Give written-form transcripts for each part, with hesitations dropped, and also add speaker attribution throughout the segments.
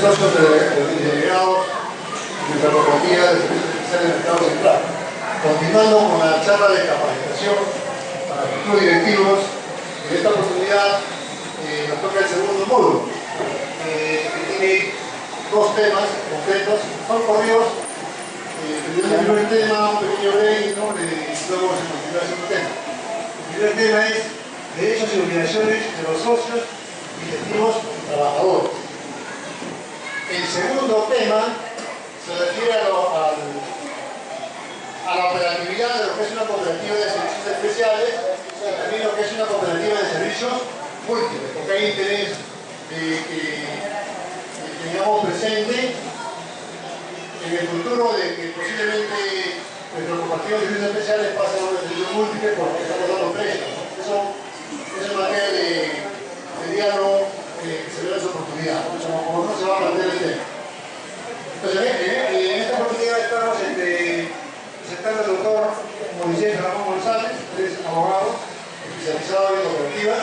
Speaker 1: socios delegados de nuestra compañía de servicios especiales del Estado Central. Continuando con la charla de capacitación para futuros directivos, en esta oportunidad nos toca el segundo módulo, que tiene dos temas concretos, son corridos. El primer tema, un pequeño break, ¿no? Luego se continúa el segundo tema. El primer tema es derechos y obligaciones de los socios, directivos y trabajadores. El segundo tema se refiere a la operatividad de lo que es una cooperativa de servicios especiales y también lo que es una cooperativa de servicios múltiples, porque hay interés que tengamos presente en el futuro de que posiblemente nuestra cooperativa de servicios especiales pase a un servicio múltiple porque estamos dando precios, ¿no? Eso es una manera de diálogo que se ve esa oportunidad, como no se va a plantear el tema. Entonces, en esta oportunidad estamos presentando al doctor Moisés Ramón González, que es abogado, especializado en cooperativas,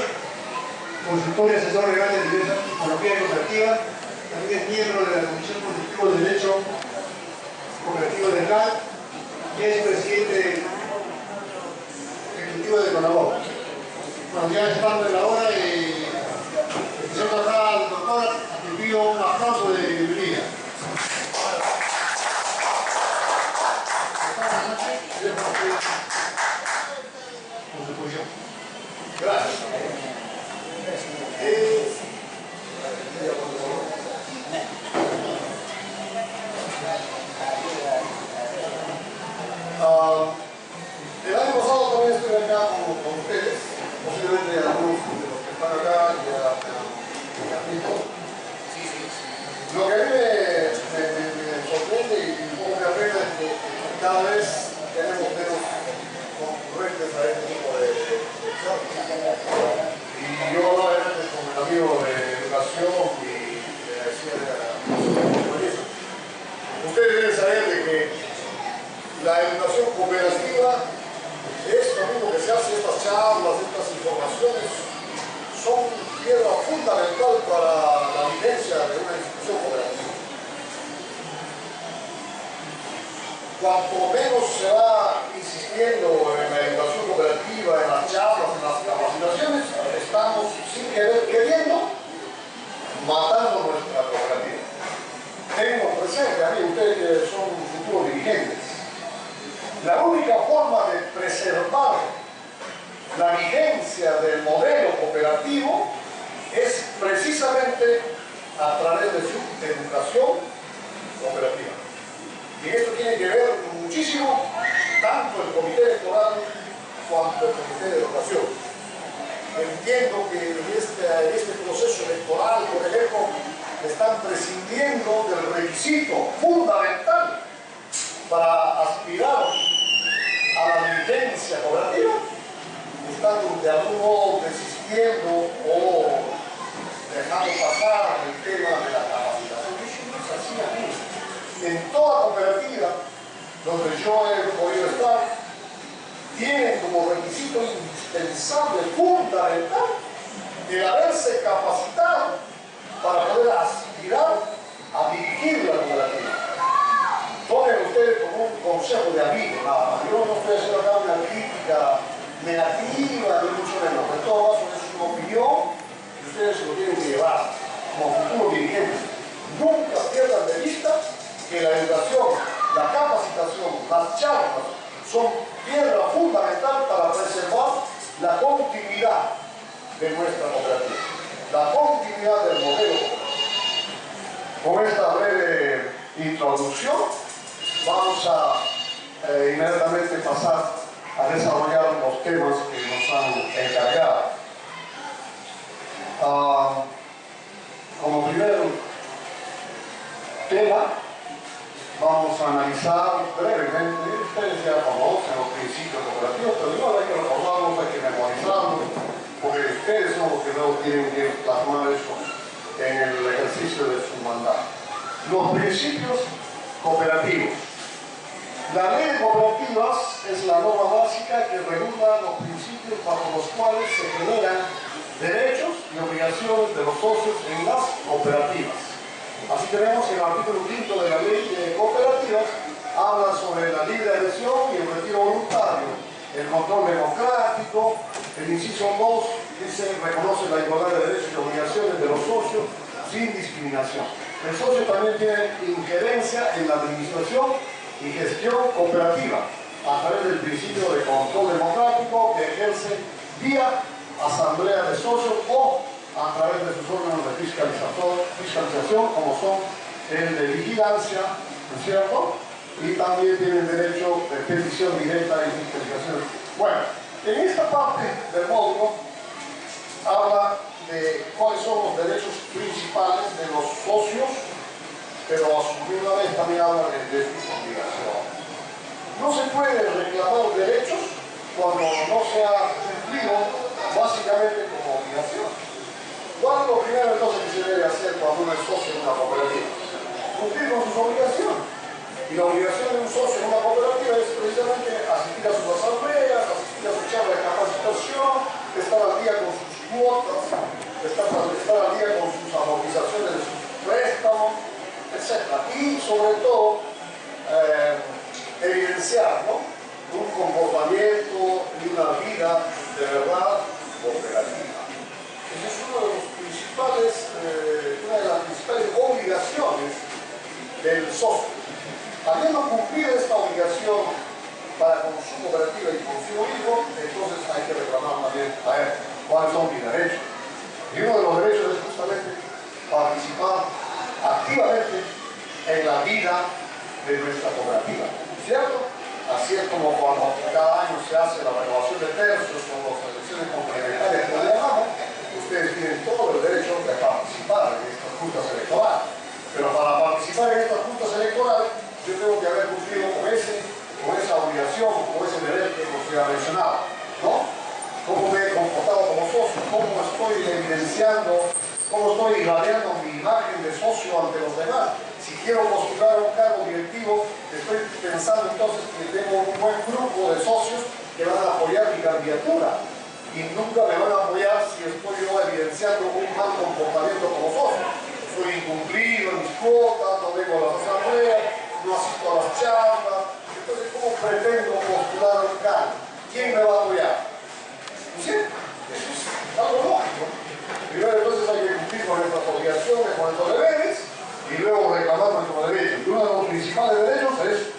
Speaker 1: consultor y asesor legal de diversas tipologías de cooperativas, también es miembro de la Comisión Consultiva de Derecho Cooperativo del GAL y es presidente ejecutivo de Colabor. Bueno, ya estando en la hora, presento acá al doctor, a quien pido un aplauso de bienvenida. Gracias. El año pasado también estuve acá con ustedes, posiblemente algunos de los que están acá ya han visto. Lo que a mí me sorprende y un poco me apena es que cada vez tenemos menos concurrentes a este tipo de exámenes. Y yo hablaba antes con el amigo de educación y le decía ustedes deben saber de que la educación cooperativa es lo mismo que se hace, estas charlas, estas informaciones son piedra fundamental para la vigencia de una institución cooperativa. Cuanto menos se va insistiendo en la educación cooperativa, en las charlas, en las capacitaciones, estamos sin querer queriendo matando nuestra cooperativa. Tengo presente, a mí ustedes que son futuros dirigentes, la única forma de preservar la vigencia del modelo cooperativo es precisamente a través de su educación cooperativa. Y esto tiene que ver muchísimo tanto el comité electoral cuanto el comité de educación. Entiendo que en este proceso electoral, por ejemplo, están prescindiendo del requisito fundamental para aspirar a la vigencia cooperativa, están de algún modo desistiendo o dejando pasar el tema de la capacitación. Eso no es así, amigos. En toda cooperativa donde yo he podido estar, tienen como requisito indispensable, fundamental, el haberse capacitado para poder aspirar a dirigir la cooperativa. Tomen ustedes como un consejo de amigo, nada más. Yo no estoy haciendo acá una crítica negativa, ni mucho menos. En todo caso, es una opinión y ustedes se lo tienen que llevar como futuros dirigentes. Nunca pierdan de vista que la educación, la capacitación, las charlas son piedra fundamental para preservar la continuidad de nuestra cooperativa, la continuidad del modelo cooperativo. Con esta breve introducción, vamos a inmediatamente pasar a desarrollar los temas que nos han encargado. Como primer tema, vamos a analizar brevemente, ustedes ya conocen los principios cooperativos, pero igual hay que recordarlos, hay que memorizarlos, porque ustedes son los que luego tienen que plasmar eso en el ejercicio de su mandato. Los principios cooperativos. La ley de cooperativas es la norma básica que regula los principios bajo los cuales se generan derechos y obligaciones de los socios en las cooperativas. Así tenemos que el artículo 5 de la ley de cooperativas habla sobre la libre adhesión y el retiro voluntario, el control democrático. El inciso 2 dice, reconoce la igualdad de derechos y obligaciones de los socios sin discriminación. El socio también tiene injerencia en la administración y gestión cooperativa a través del principio de control democrático que ejerce vía asamblea de socios o a través de sus órganos de fiscalización, como son el de vigilancia, ¿no es cierto? Y también tienen derecho de petición directa y fiscalización. Bueno, en esta parte del módulo habla de cuáles son los derechos principales de los socios, pero a su misma vez también habla de sus obligaciones. No se puede reclamar derechos cuando no se ha cumplido básicamente como obligación. ¿Cuál es lo primero entonces que se debe hacer cuando uno es socio en una cooperativa? Cumplir con sus obligaciones. Y la obligación de un socio en una cooperativa es precisamente asistir a sus asambleas, asistir a su charla de capacitación, estar al día con sus cuotas, estar al día con sus amortizaciones de sus préstamos, etc. Y sobre todo, evidenciar, ¿no?, un comportamiento y una vida de verdad cooperativa. Esa es una de las principales obligaciones del socio. Habiendo cumplido esta obligación para con su cooperativa y consigo mismo, entonces hay que reclamar también a él cuáles son mis derechos. Y uno de los derechos es justamente participar activamente en la vida de nuestra cooperativa, ¿cierto? Así es como cuando cada año se hace la renovación de tercios o las elecciones complementarias que le llamamos, ustedes tienen todo el derecho de participar en estas juntas electorales. Pero para participar en estas juntas electorales, yo tengo que haber cumplido con esa obligación, con ese derecho que nos ha mencionado, ¿no? Cómo me he comportado como socio, cómo estoy evidenciando, cómo estoy irradiando mi imagen de socio ante los demás. Si quiero postular un cargo directivo, estoy pensando entonces que tengo un buen grupo de socios que van a apoyar mi candidatura. Y nunca me van a apoyar si estoy yo evidenciando un mal comportamiento como socio. Soy incumplido en mis cuotas, no vengo a las asambleas, no asisto a las charlas. Entonces, ¿cómo pretendo postular un cargo? ¿Quién me va a apoyar? ¿Sí? Eso es algo lógico. Primero entonces hay que cumplir con nuestras obligaciones, con nuestros deberes, y luego reclamar nuestros derechos. Y uno de los principales derechos es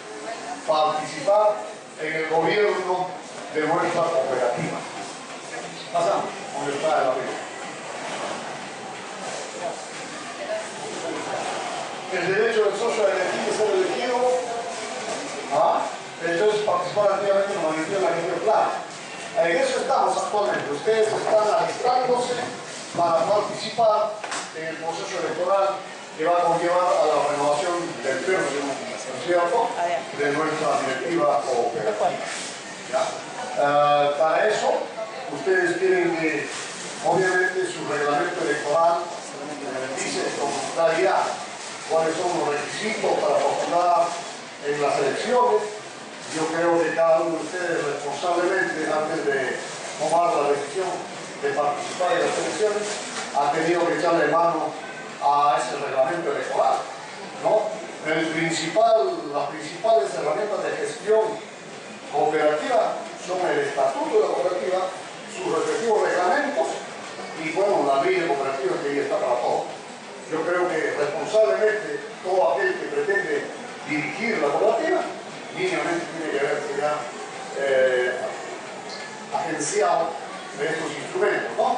Speaker 1: participar en el gobierno de nuestra cooperativa. Pasamos, donde está el amigo. El derecho del socio a elegir y ser elegido, entonces participar activamente en la mayoría de la gestión plan. En eso estamos actualmente. Ustedes están registrándose para participar en el proceso electoral que va a conllevar a la renovación del tercio, ¿cierto?, de nuestra directiva cooperativa. Para eso, ustedes tienen que, obviamente, su reglamento electoral dice con claridad cuáles son los requisitos para postular en las elecciones. Yo creo que cada uno de ustedes responsablemente, antes de tomar la decisión de participar en las elecciones, ha tenido que echarle mano a ese reglamento electoral, ¿no? Las principales herramientas de gestión cooperativa son el estatuto de la cooperativa, sus respectivos reglamentos y, bueno, la ley de cooperativas que ahí está para todos. Yo creo que responsablemente todo aquel que pretende dirigir la cooperativa mínimamente tiene que haberse ya agenciado de estos instrumentos, ¿no?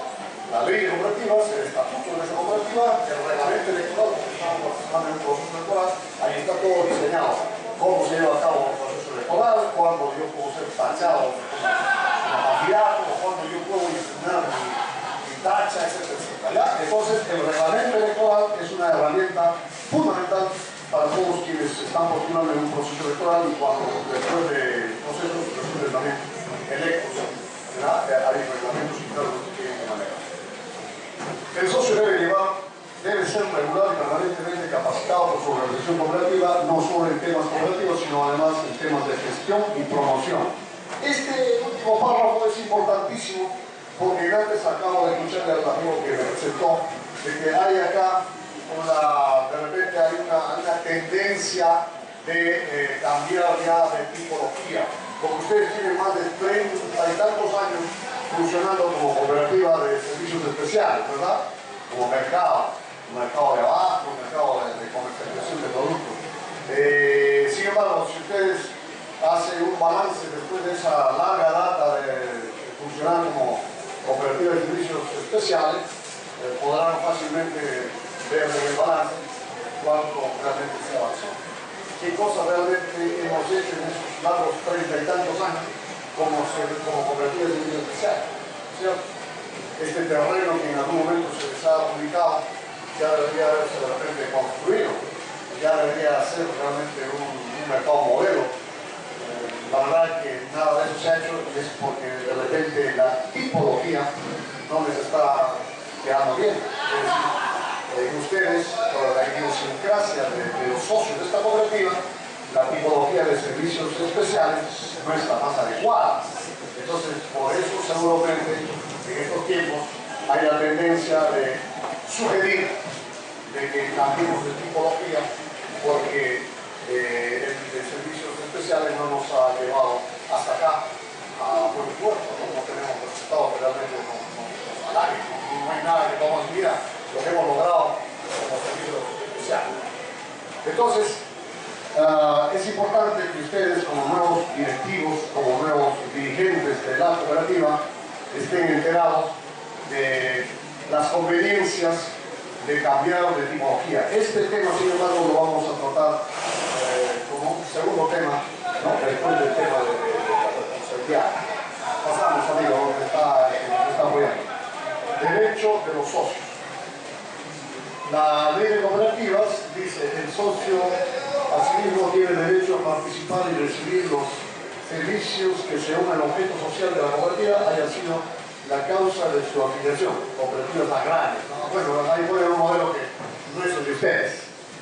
Speaker 1: La ley de cooperativas, el estatuto de esa cooperativa, el reglamento electoral, porque estamos participando en un proceso electoral, ahí está todo diseñado. Cómo se lleva a cabo el proceso electoral, cuándo yo puedo ser tachado como candidato, cuándo yo puedo impugnar mi tacha, etcétera. Entonces, el reglamento electoral es una herramienta fundamental para todos quienes están postulando en un proceso electoral y cuando después del proceso resulten también electos, ¿verdad? Hay reglamentos internos que tienen que manejar. El socio debe ser regular y permanentemente capacitado por su organización cooperativa, no solo en temas cooperativos, sino además en temas de gestión y promoción. Este último párrafo es importantísimo porque antes acabo de escucharle al amigo que me presentó de que hay acá de repente hay una tendencia de cambiar ya de tipología, porque ustedes tienen más de 30 y tantos años funcionando como cooperativa de servicios especiales, ¿verdad? Como mercado de abasto, mercado de comercialización de productos. Sin embargo, si ustedes hacen un balance después de esa larga data de funcionar como cooperativa de servicios especiales, podrán fácilmente ver en el balance cuánto realmente se avanzó. Qué cosas realmente hemos hecho en esos largos 30 y tantos años como cooperativa de servicios especiales. ¿Cierto? Este terreno que en algún momento se les ha publicado ya debería haberse de repente construido, ya debería ser realmente un mercado modelo. La verdad es que nada de eso se ha hecho es porque de repente la tipología no les está quedando bien. Ustedes, por la idiosincrasia de los socios de esta cooperativa, la tipología de servicios especiales no es la más adecuada. Entonces, por eso seguramente en estos tiempos hay la tendencia de sugerir de que cambiemos de tipología porque el de servicios especiales no nos ha llevado hasta acá a buen puerto, no tenemos resultados que realmente nos halaguen, no hay nada que podamos decir, lo que hemos logrado como servicios especiales. Entonces, es importante que ustedes como nuevos directivos, como nuevos dirigentes de la cooperativa, estén enterados de las conveniencias de cambiar de tipología. Este tema, sin embargo, lo vamos a tratar como un segundo tema, ¿no? Después del tema de la responsabilidad. Pasamos, amigos, donde está apoyando. Derecho de los socios. La ley de cooperativas dice el socio asimismo tiene derecho a participar y recibir los servicios que según el objeto social de la cooperativa haya sido la causa de su afiliación, cooperativas agrarias, ¿no? Bueno, ahí puede haber un modelo que no es el de ustedes.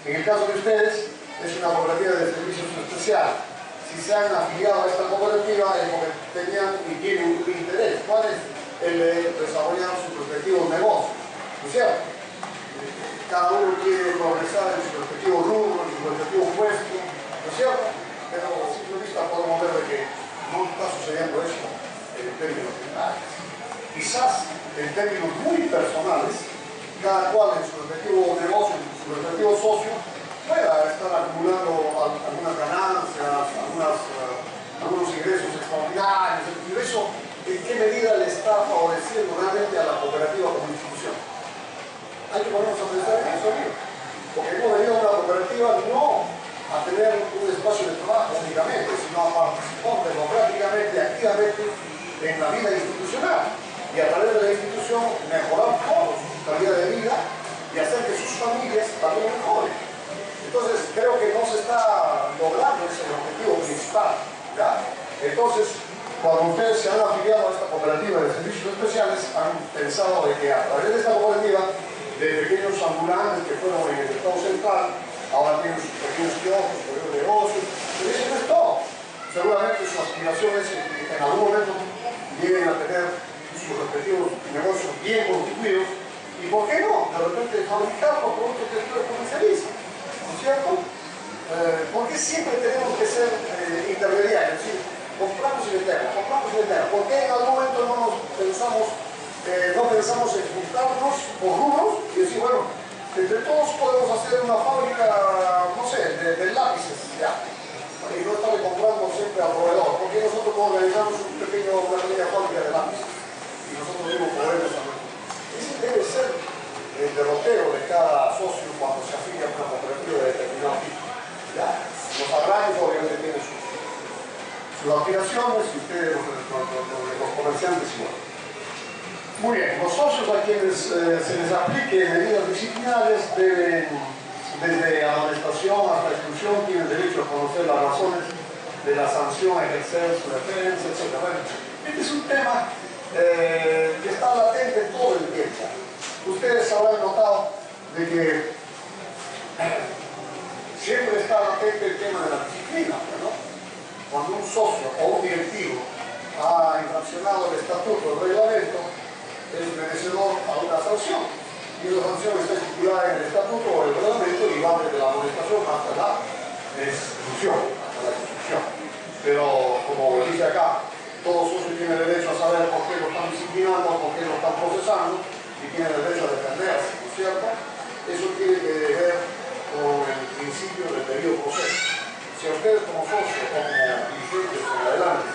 Speaker 1: En el caso de ustedes, es una cooperativa de servicios especiales. Si se han afiliado a esta cooperativa es porque tenían y tienen un interés. ¿Cuál es? El de desarrollar su respectivo negocio, ¿no es cierto? Cada uno quiere progresar en su respectivo rubro, en su respectivo puesto, ¿no es cierto? Pero a simple vista podemos ver de que no está sucediendo eso en términos generales. Quizás en términos muy personales, cada cual en su respectivo negocio, en su respectivo socio, pueda estar acumulando algunas ganancias, algunos ingresos extraordinarios, y eso en qué medida le está favoreciendo realmente a la cooperativa como institución. Hay que ponernos a pensar en eso, amigos, porque hemos venido a una cooperativa no a tener un espacio de trabajo únicamente, sino a participar democráticamente, activamente en la vida institucional y a través de la institución mejorar todos su calidad de vida y hacer que sus familias también mejoren. Entonces creo que no se está logrando ese objetivo principal, ¿ya? Entonces, cuando ustedes se han afiliado a esta cooperativa de servicios especiales, han pensado de que a través de esta cooperativa de pequeños ambulantes que fueron en el Estado Central, ahora tienen sus pequeños kioscos, sus pequeños negocios, pero eso no es todo. Seguramente su aspiración es que en algún momento lleguen a tener sus respectivos negocios bien constituidos y, ¿por qué no?, de repente fabricar los productos que ustedes comercializan, ¿no es cierto? ¿Por qué siempre tenemos que ser intermediarios? Es decir, compramos y vendemos, ¿por qué en algún momento no pensamos en juntarnos por rubros y decir, bueno, entre todos podemos hacer una fábrica, no sé, de lápices, ya, y no estarle comprando siempre al proveedor? ¿Por qué nosotros organizamos una pequeña fábrica de lápices y nosotros mismos podemos también? Ese debe ser el derrotero de cada socio cuando se afilia a una cooperativa de determinado tipo. ¿Ya? Los agrarios obviamente tienen sus aspiraciones y ustedes, los comerciantes, igual. Muy bien, los socios a quienes se les aplique medidas disciplinarias deben, desde amonestación hasta exclusión, tienen derecho a conocer las razones de la sanción, a ejercer su defensa, etc. Bueno, este es un tema que está latente todo el tiempo. Ustedes habrán notado de que siempre está latente el tema de la disciplina, ¿no? Cuando un socio o un directivo ha infraccionado el estatuto o el reglamento, es merecedor a una sanción. Y esa sanción está estipulada en el estatuto o el reglamento y va desde la amonestación hasta la exclusión, Pero, como dice acá, todo socio tiene derecho a saber por qué lo están disciplinando, por qué lo están procesando y tiene derecho a defenderse, ¿no es cierto? Eso tiene que ver con el principio del debido proceso. Si a ustedes como socios o como dirigentes en adelante,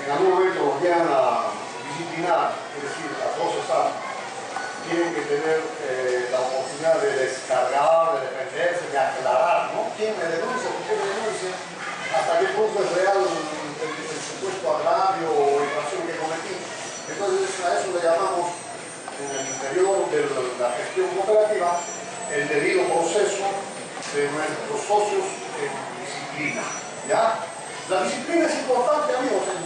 Speaker 1: en algún momento los llegan a disciplinar, es decir, a procesar, tienen que tener la oportunidad de descargar, de defenderse, de aclarar, ¿no? ¿Quién me denuncia? ¿Por qué me denuncia? ¿Hasta qué punto es real el supuesto agravio o infracción que cometí? Entonces a eso le llamamos, en el interior de la gestión cooperativa, el debido proceso de nuestros socios en disciplina. ¿Ya? La disciplina es importante, amigos, en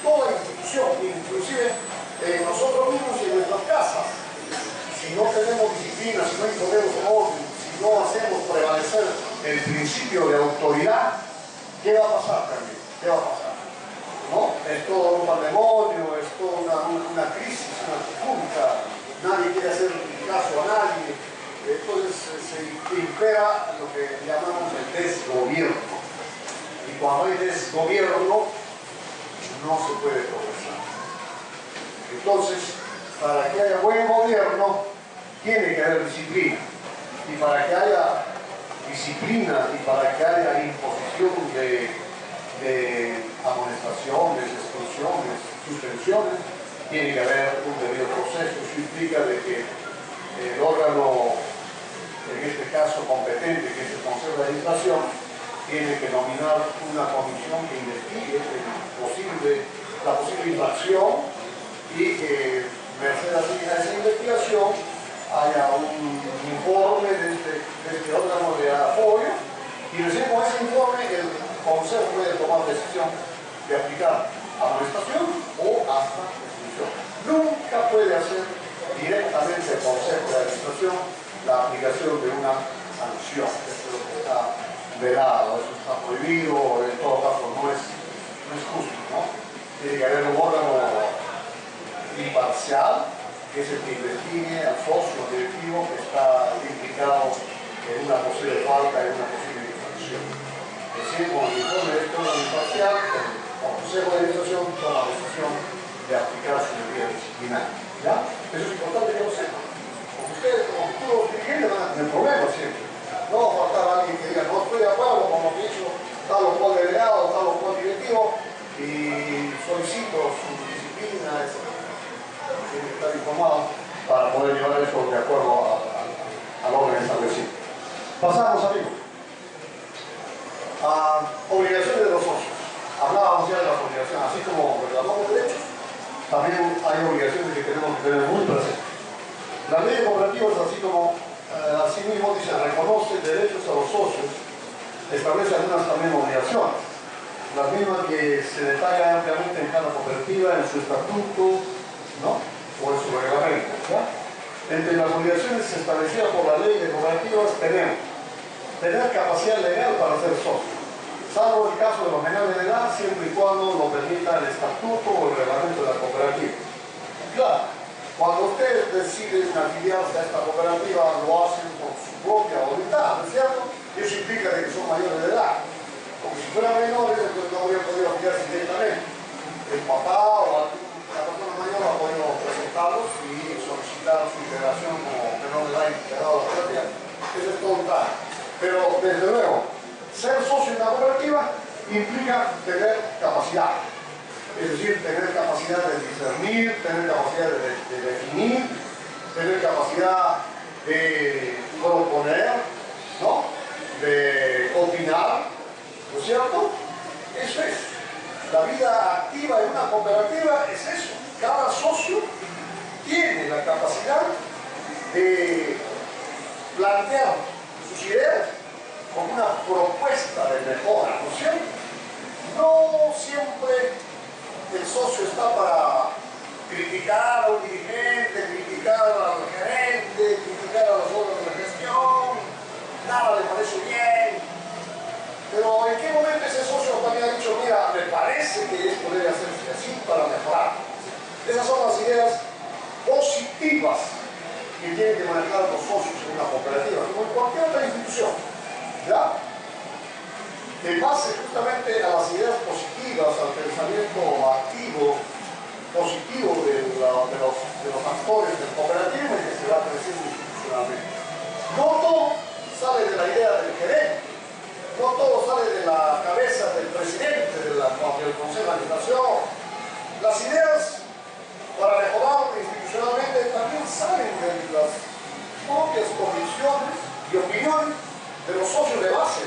Speaker 1: toda institución, inclusive en nosotros mismos y en nuestras casas. Si no tenemos disciplina, si no imponemos orden, si no hacemos prevalecer el principio de autoridad, ¿qué va a pasar también? ¿Qué va a pasar? ¿No? Es todo un pandemonio, es toda una crisis, una dificultad, nadie quiere hacer caso a nadie, entonces se impera lo que llamamos el desgobierno. Y cuando hay desgobierno, no se puede progresar. Entonces, para que haya buen gobierno, tiene que haber disciplina. Y para que haya disciplina y para que haya imposición de amonestaciones, exclusiones, suspensiones, tiene que haber un debido proceso. Eso implica de que el órgano, en este caso competente, que es el Consejo de Administración, tiene que nominar una comisión que investigue la posible infracción y que, merced a esa investigación, haya un informe de este órgano de apoyo y recién con ese informe el Consejo puede tomar decisión de aplicar amonestación o hasta exclusión. Nunca puede hacer directamente el Consejo de Administración la aplicación de una sanción. Esto es lo que está velado, eso está prohibido, en todo caso no es justo, ¿no? Tiene que haber un órgano imparcial, que es el que investigue al socio directivo que está implicado en una posible falta, en una posible infracción. Es decir, con el informe de este órgano imparcial, el Consejo de Administración toma la decisión de aplicar su medida disciplinaria. ¿Ya? Eso es importante que lo sepan. Porque ustedes, como futuros dirigentes, van a tener problemas siempre. No va a faltar alguien que diga, no estoy de acuerdo con lo que hizo tal o cual delegado, tal o cual directivo, y solicito su disciplina, etc. Tiene que estar informado para poder llevar eso de acuerdo al orden establecido. Pasamos, amigos, a obligaciones de los socios. Hablábamos ya de las obligaciones, así como reclamamos derechos, también hay obligaciones que tenemos que tener muy presentes. La ley de cooperativas, así como así mismo dice, reconoce derechos a los socios, establece algunas también obligaciones, las mismas que se detallan ampliamente en cada cooperativa, en su estatuto, ¿no? O en su reglamento, ¿ya? Entre las obligaciones establecidas por la ley de cooperativas tenemos tener capacidad legal para ser socio, salvo el caso de los menores de edad, siempre y cuando lo permita el estatuto o el reglamento de la cooperativa. Claro, cuando ustedes deciden afiliarse a esta cooperativa, lo hacen por su propia voluntad, ¿no es cierto? Eso implica de que son mayores de edad. Porque si fueran menores, entonces no habrían podido afiliarse directamente. El papá o la persona mayor ha podido presentarlos y solicitar su integración como menor de edad integrado a la cooperativa. Eso es todo un tal. Pero, desde luego, ser socio en la cooperativa implica tener capacidad. Es decir, tener capacidad de discernir, tener capacidad de definir, tener capacidad de proponer, ¿no? De opinar, ¿no es cierto? Eso es. La vida activa en una cooperativa es eso. Cada socio tiene la capacidad de plantear sus ideas con una propuesta de mejora, ¿no es cierto? No siempre el socio está para criticar a un dirigente, criticar al gerente, criticar a los órganos de gestión, nada le parece bien. Pero ¿en qué momento ese socio también ha dicho, mira, me parece que esto debe hacerse así para mejorar? Esas son las ideas positivas que tienen que manejar los socios en una cooperativa, como en cualquier otra institución, ¿ya? En base justamente a las ideas positivas, al pensamiento activo, positivo de los actores del cooperativismo y que se va creciendo institucionalmente. No todo sale de la idea del gerente, no todo sale de la cabeza del presidente del Consejo de Administración. Las ideas para mejorar institucionalmente también salen de las propias convicciones y opiniones de los socios de base.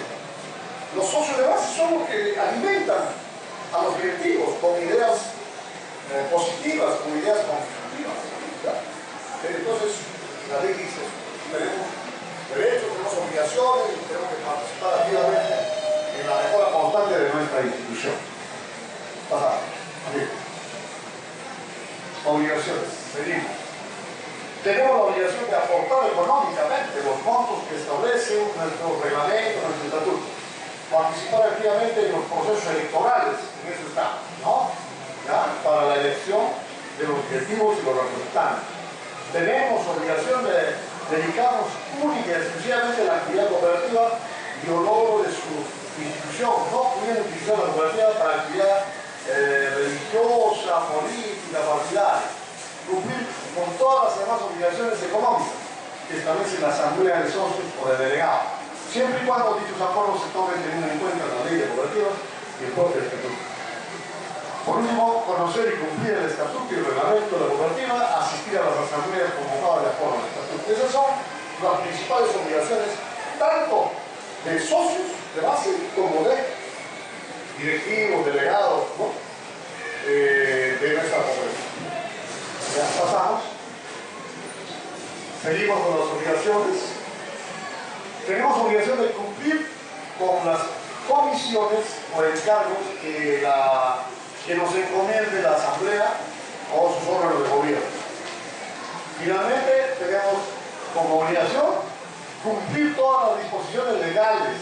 Speaker 1: Los socios de base son los que alimentan a los directivos con ideas positivas, con ideas constructivas. Entonces, la ley dice, tenemos derechos, tenemos obligaciones y tenemos que participar activamente en la mejora constante de nuestra institución. Pasamos. Obligaciones. Seguimos. Tenemos la obligación de aportar económicamente los montos que establece nuestro reglamento, nuestro estatuto. Participar activamente en los procesos electorales en ese estado, ¿no? ¿Ya? Para la elección de los directivos y los representantes. Tenemos obligación de dedicarnos única y exclusivamente a la actividad cooperativa y al logro de su institución, no pudiendo utilizar la cooperativa para actividad religiosa, política, partidaria. Cumplir con todas las demás obligaciones económicas que establece la Asamblea de Socios o de Delegados, siempre y cuando dichos acuerdos se tomen teniendo en cuenta la ley de cooperativas y el propio estatuto. Por último, conocer y cumplir el estatuto y el reglamento de la cooperativa, asistir a las asambleas convocadas de acuerdo al estatuto. Esas son las principales obligaciones, tanto de socios de base como de directivos, delegados, ¿no? De nuestra cooperativa. Ya pasamos. Seguimos con las obligaciones. Tenemos obligación de cumplir con las comisiones o encargos que nos encomiende la Asamblea o sus órganos de gobierno. Finalmente, tenemos como obligación cumplir todas las disposiciones legales,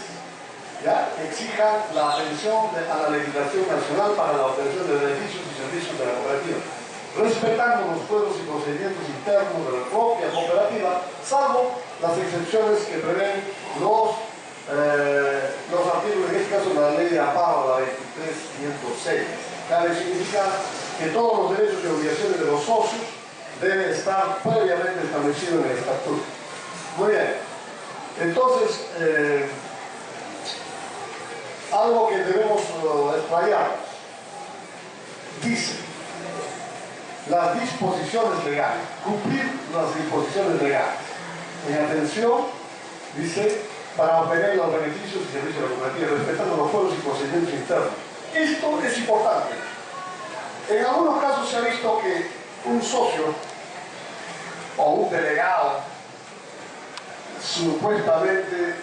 Speaker 1: ¿ya?, que exijan la atención a la legislación nacional para la obtención de beneficios y servicios de la cooperativa, respetando los fueros y procedimientos internos de la propia cooperativa, salvo las excepciones que prevén los artículos, en este caso la ley de amparo, la 23.506. Cabe significar que todos los derechos y obligaciones de los socios deben estar previamente establecidos en el estatuto. Muy bien. Entonces, algo que debemos explayar. Dice, las disposiciones legales, cumplir las disposiciones legales. En atención, dice, para obtener los beneficios y servicios de la cooperativa, respetando los fueros y procedimientos internos. Esto es importante. En algunos casos se ha visto que un socio o un delegado supuestamente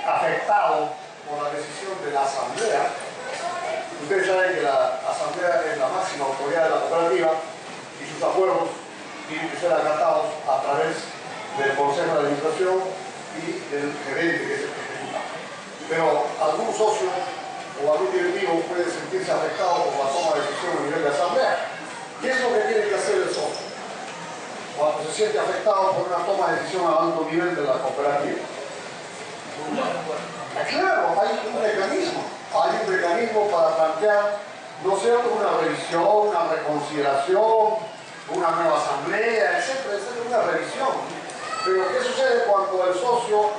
Speaker 1: afectado por la decisión de la Asamblea, ustedes saben que la Asamblea es la máxima autoridad de la cooperativa y sus acuerdos tienen que ser acatados a través del Consejo de Administración y del gerente, que es el que ejecuta. Pero algún socio o algún directivo puede sentirse afectado por la toma de decisión a nivel de asamblea. ¿Qué es lo que tiene que hacer el socio cuando se siente afectado por una toma de decisión a alto nivel de la cooperativa? Claro, hay un mecanismo para plantear, ¿no es cierto?, una revisión, una reconsideración, una nueva asamblea, etcétera, etcétera, una revisión. Pero ¿qué sucede cuando el socio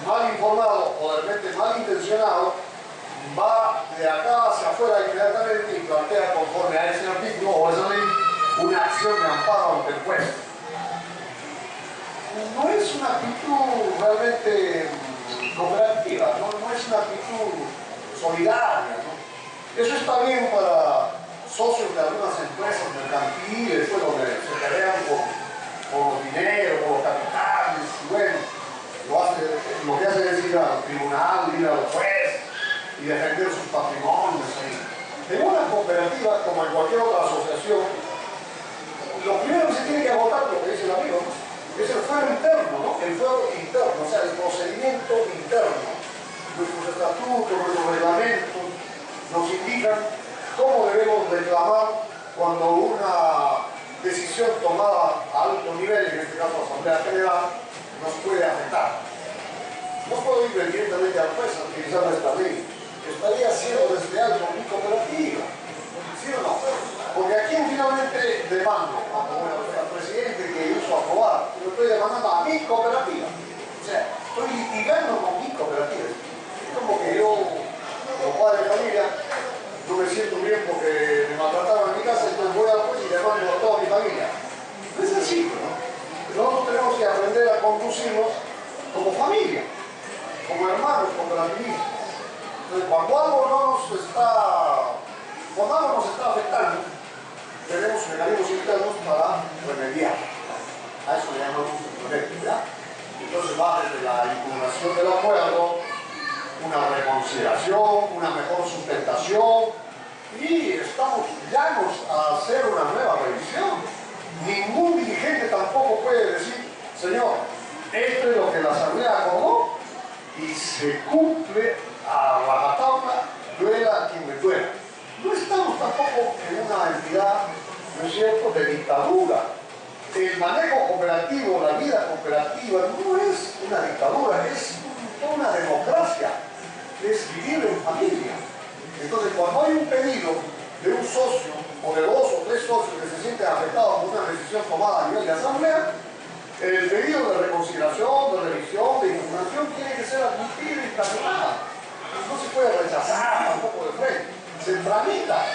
Speaker 1: mal informado o de repente mal intencionado va de acá hacia afuera inmediatamente y plantea conforme a ese artículo o esa ley una acción de amparo ante el juez? No es una actitud realmente cooperativa, no es una actitud solidaria, ¿no? Eso está bien para socios de algunas empresas mercantiles, pues, donde se pelean por los dineros, por los capitales, y bueno, lo que hacen es ir al tribunal, ir al juez y defender sus patrimonios. En una cooperativa, como en cualquier otra asociación, lo primero que se tiene que agotar, lo que dice el amigo, ¿no?, es el fuero interno, ¿no? El fuero interno, o sea, el procedimiento interno. Nuestros estatutos, nuestros reglamentos nos indican cómo debemos reclamar cuando una decisión tomada a alto nivel, en este caso Asamblea General, nos puede afectar. No puedo ir directamente al juez a utilizar esta ley. Estaría siendo desleal con mi cooperativa. ¿Sí o no? Porque aquí finalmente demando al presidente que hizo aprobar, lo estoy demandando a mi cooperativa. O sea, estoy litigando con mi cooperativa. Es como que yo, como padre de familia, no me siento bien porque me maltrataron en mi casa, entonces voy al juez y demando a toda mi familia. No es así, ¿no? Nosotros tenemos que aprender a conducirnos como familia, como hermanos, como cooperativistas. Entonces, cuando algo nos está afectando, tenemos mecanismos internos para remediar. A eso le llamamos remedios, ¿ya? Entonces va desde la impugnación del acuerdo, una reconsideración, una mejor sustentación, y estamos llanos a hacer una nueva revisión. Ningún dirigente tampoco puede decir, señor, esto es lo que la Asamblea acordó y se cumple a rajatabla, duela a quien me duela. No estamos tampoco en una entidad, ¿no es cierto?, de dictadura. El manejo cooperativo, la vida cooperativa, no es una dictadura, es una democracia, es vivir en familia. Entonces, cuando hay un pedido de un socio o de 2 o 3 socios que se sienten afectados por una decisión tomada a nivel de asamblea, el pedido de reconsideración, de revisión, de impugnación tiene que ser admitido y caminado. No se puede rechazar tampoco de frente, se tramita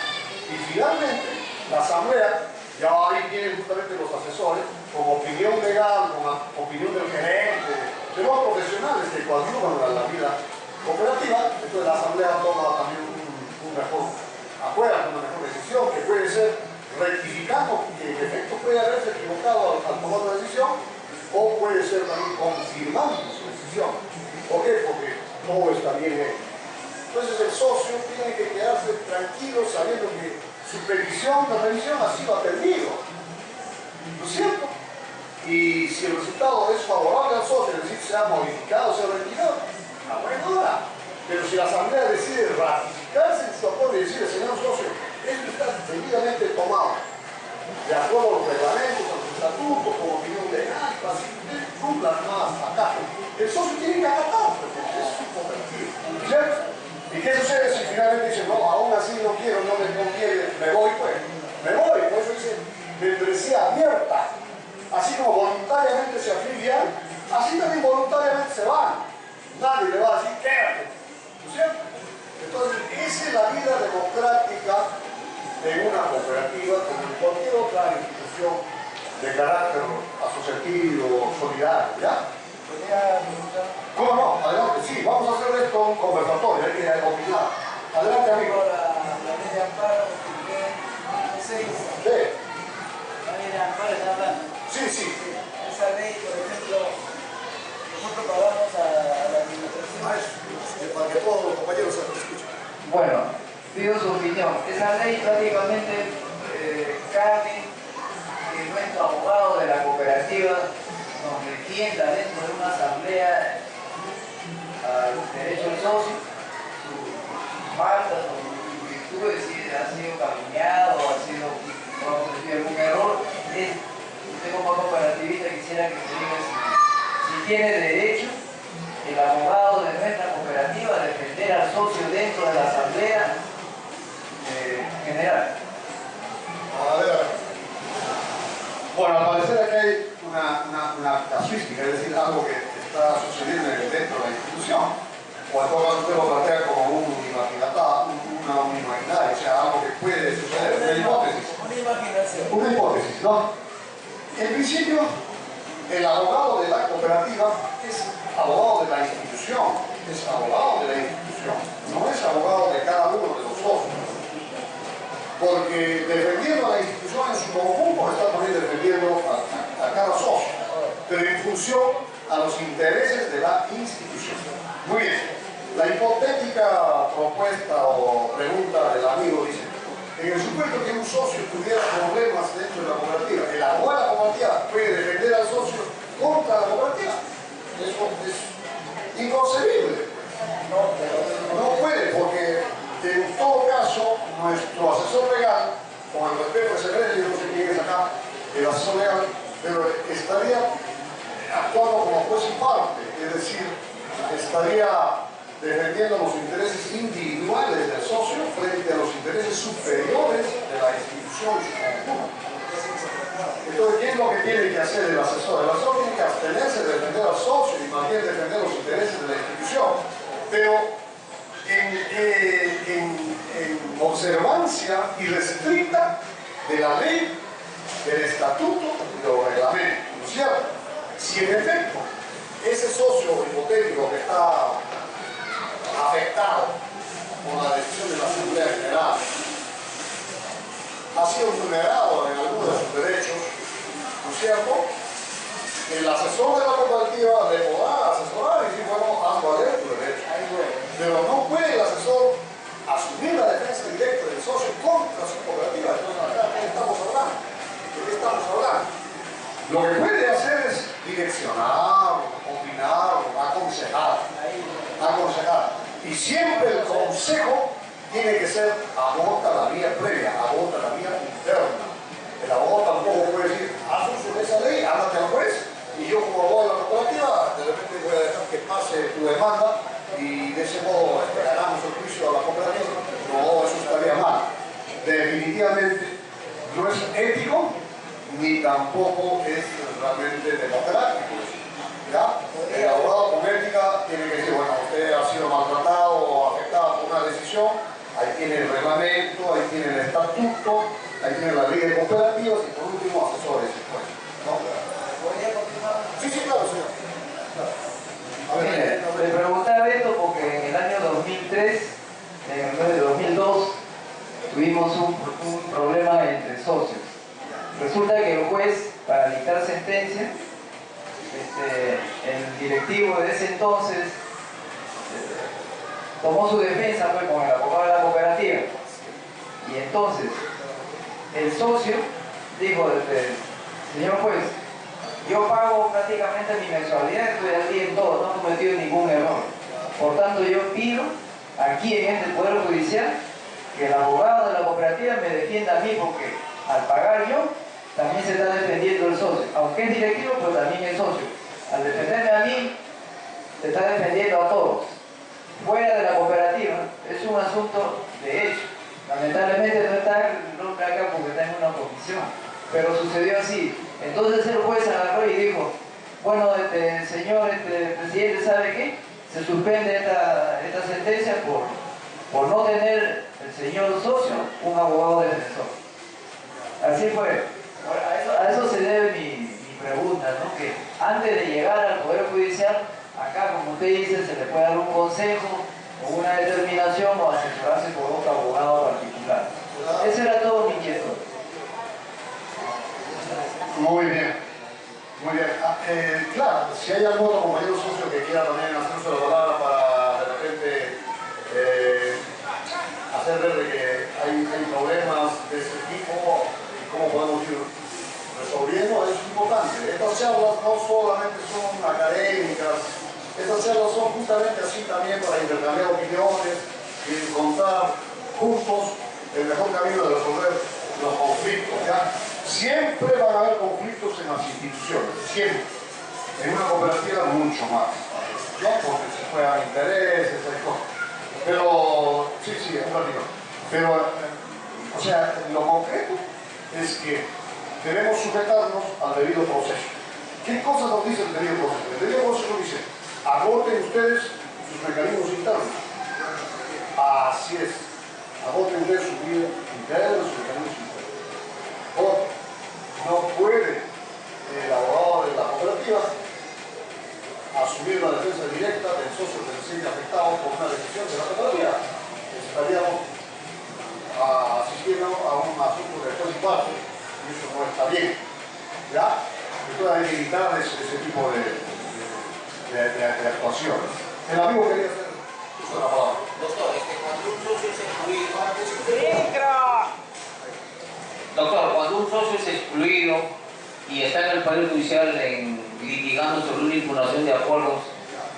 Speaker 1: y finalmente la asamblea, ya ahí tienen justamente los asesores, con opinión legal, con opinión del gerente, de los profesionales que coadyuvan a la vida cooperativa, entonces la asamblea toma también un mejor acuerdo, una mejor decisión que puede ser rectificando que en efecto puede haberse equivocado al tomar una decisión, o puede ser también confirmando su decisión. ¿Por qué? Porque todo está bien hecho. Entonces el socio tiene que quedarse tranquilo sabiendo que su petición de revisión ha sido atendida. ¿No es cierto? Y si el resultado es favorable al socio, es decir, se ha modificado, se ha retirado, a buena hora. Pero si la asamblea decide ratificarse en su acuerdo y decirle, señor socio, esto está debidamente tomado, de acuerdo a los reglamentos, a los estatutos, como opinión legal, así usted cumpla más acá. El socio tiene que acatar, porque es su cooperativa. ¿Cierto? ¿Y qué sucede si finalmente dice, no, aún así no quiero, no me conviene, me voy pues? Me voy, por eso dice, membresía abierta. Así como voluntariamente se afilian, así también voluntariamente se van. Nadie le va a decir, quédate. ¿No es cierto? Entonces, esa es la vida democrática de una cooperativa como en cualquier otra institución de carácter asociativo, solidario, ¿ya? ¿Cómo no? Adelante, sí, vamos a hacer esto un conversatorio, hay que opinar. Adelante, amigo.
Speaker 2: La ley de amparo,
Speaker 1: Sí.
Speaker 2: la ley de amparo está hablando.
Speaker 1: Sí.
Speaker 2: Esa ley, por ejemplo, nosotros pagamos a la administración.
Speaker 1: Para que todos los compañeros se escuchen.
Speaker 2: Bueno, pido su opinión. Esa ley prácticamente cabe que nuestro abogado de la cooperativa nos defienda dentro de una asamblea al derecho del socio, sus faltas o virtudes, si ha sido calumniado o ha sido cometido algún error. Usted como cooperativista quisiera que se diga si tiene derecho el abogado de nuestra cooperativa a defender al socio dentro de la asamblea general.
Speaker 1: A ver. Bueno, al parecer aquí hay una casuística, es decir, algo que está sucediendo dentro de la institución. O en todo caso usted lo plantea como una unimaginaria, o sea, algo que puede suceder, una hipótesis.
Speaker 2: Una imaginación.
Speaker 1: Una hipótesis, ¿no? En principio, el abogado de la cooperativa es abogado de la institución, es abogado de la institución, no es abogado de cada uno de los socios. Porque defendiendo a la institución en su conjunto está también defendiendo a cada socio, pero en función a los intereses de la institución. Muy bien, la hipotética propuesta o pregunta del amigo dice, en el supuesto que un socio tuviera problemas dentro de la cooperativa, el abogado de la cooperativa puede defender al socio contra la cooperativa. Eso es inconcebible. No puede, porque en todo caso nuestro asesor legal, con el respeto que se merece, yo no sé quién es acá, el asesor legal, pero estaría actuando como juez y parte, es decir, estaría defendiendo los intereses individuales del socio frente a los intereses superiores de la institución y su conjunto. Entonces, ¿qué es lo que tiene que hacer el asesor? El asesor tiene que abstenerse de defender al socio y más bien defender los intereses de la institución, pero en observancia irrestricta de la ley, del estatuto y de los reglamentos, ¿no es cierto? Si en efecto ese socio hipotético que está afectado por la decisión de la Asamblea General ha sido vulnerado en alguno de sus derechos, ¿no es cierto? El asesor de la cooperativa le podrá asesorar y decir, bueno, haz valer tu derecho. Pero no puede el asesor asumir la defensa directa del socio contra su cooperativa. Entonces, acá, ¿de qué estamos hablando? ¿De qué estamos hablando? Lo que puede hacer es direccionar, opinar, aconsejar. Y siempre el consejo tiene que ser, agota la vía previa, agota la vía interna. El abogado tampoco puede decir, haz uso de esa ley, ándate al juez, y yo como abogado de la cooperativa, de repente voy a dejar que pase tu demanda y de ese modo ganamos el juicio a la cooperativa. No, eso estaría mal. Definitivamente no es ético, ni tampoco es realmente democrático. ¿Ya? El abogado con ética tiene que decir, bueno, usted ha sido maltratado o afectado por una decisión, ahí tiene el reglamento, ahí tiene el estatuto, ahí tiene la ley de cooperativas y por último asesores. ¿No?
Speaker 2: ¿Podría continuar?
Speaker 1: Sí, claro, señor. A ver,
Speaker 2: Mire, le preguntaba esto porque en el año 2003, en el mes de 2002, tuvimos un problema entre socios. Resulta que el juez, para dictar sentencia, el directivo de ese entonces tomó su defensa pues, con el abogado de la cooperativa. Y entonces, el socio dijo, señor juez, yo pago prácticamente mi mensualidad, estoy al día en todo, no he cometido ningún error. Por tanto, yo pido aquí en este Poder Judicial que el abogado de la cooperativa me defienda a mí, porque al pagar yo, también se está defendiendo el socio. Aunque es directivo, pues también es socio. Al defenderme a mí, se está defendiendo a todos. Fuera de la cooperativa, es un asunto de hecho. Lamentablemente no está el nombre acá porque está en una comisión, pero sucedió así. Entonces el juez agarró y dijo, bueno, señor presidente, ¿sabe qué? Se suspende esta sentencia por no tener el señor socio un abogado defensor. Así fue. A eso se debe mi pregunta, ¿no? Que antes de llegar al Poder Judicial, acá, como usted dice, se le puede dar un consejo o una determinación o asesorarse por otro abogado particular. Ese era todo mi inquietud.
Speaker 1: muy bien. Muy bien. Claro, si hay algún otro compañero socio que quiera también hacerse la palabra para de repente hacer ver de que hay problemas de ese tipo y cómo podemos ir resolviendo, es importante. Estas charlas no solamente son académicas, estas charlas son justamente así también para intercambiar opiniones y encontrar juntos el mejor camino de resolver los conflictos. ¿Ya? Siempre van a haber conflictos en las instituciones, siempre. En una cooperativa mucho más, ¿no? Porque se juegan intereses, hay cosas. Pero, sí, es un ratito. Pero, o sea, lo concreto es que debemos sujetarnos al debido proceso. ¿Qué cosas nos dice el debido proceso? El debido proceso nos dice, agoten ustedes sus mecanismos internos. Así es. Agoten ustedes su vida interna, sus mecanismos internos. Otro, no puede el abogado de la cooperativa asumir la defensa directa del socio que se siente afectado por una decisión de la cooperativa. Estaríamos asistiendo a un asunto de juez y parte, y eso no está bien. ¿Ya? Entonces hay que evitar ese tipo de actuaciones. El amigo quería hacer uso de la palabra.
Speaker 3: Doctor, cuando un socio es excluido... Doctor, cuando un socio es excluido y está en el Poder Judicial litigando sobre una impugnación de acuerdos,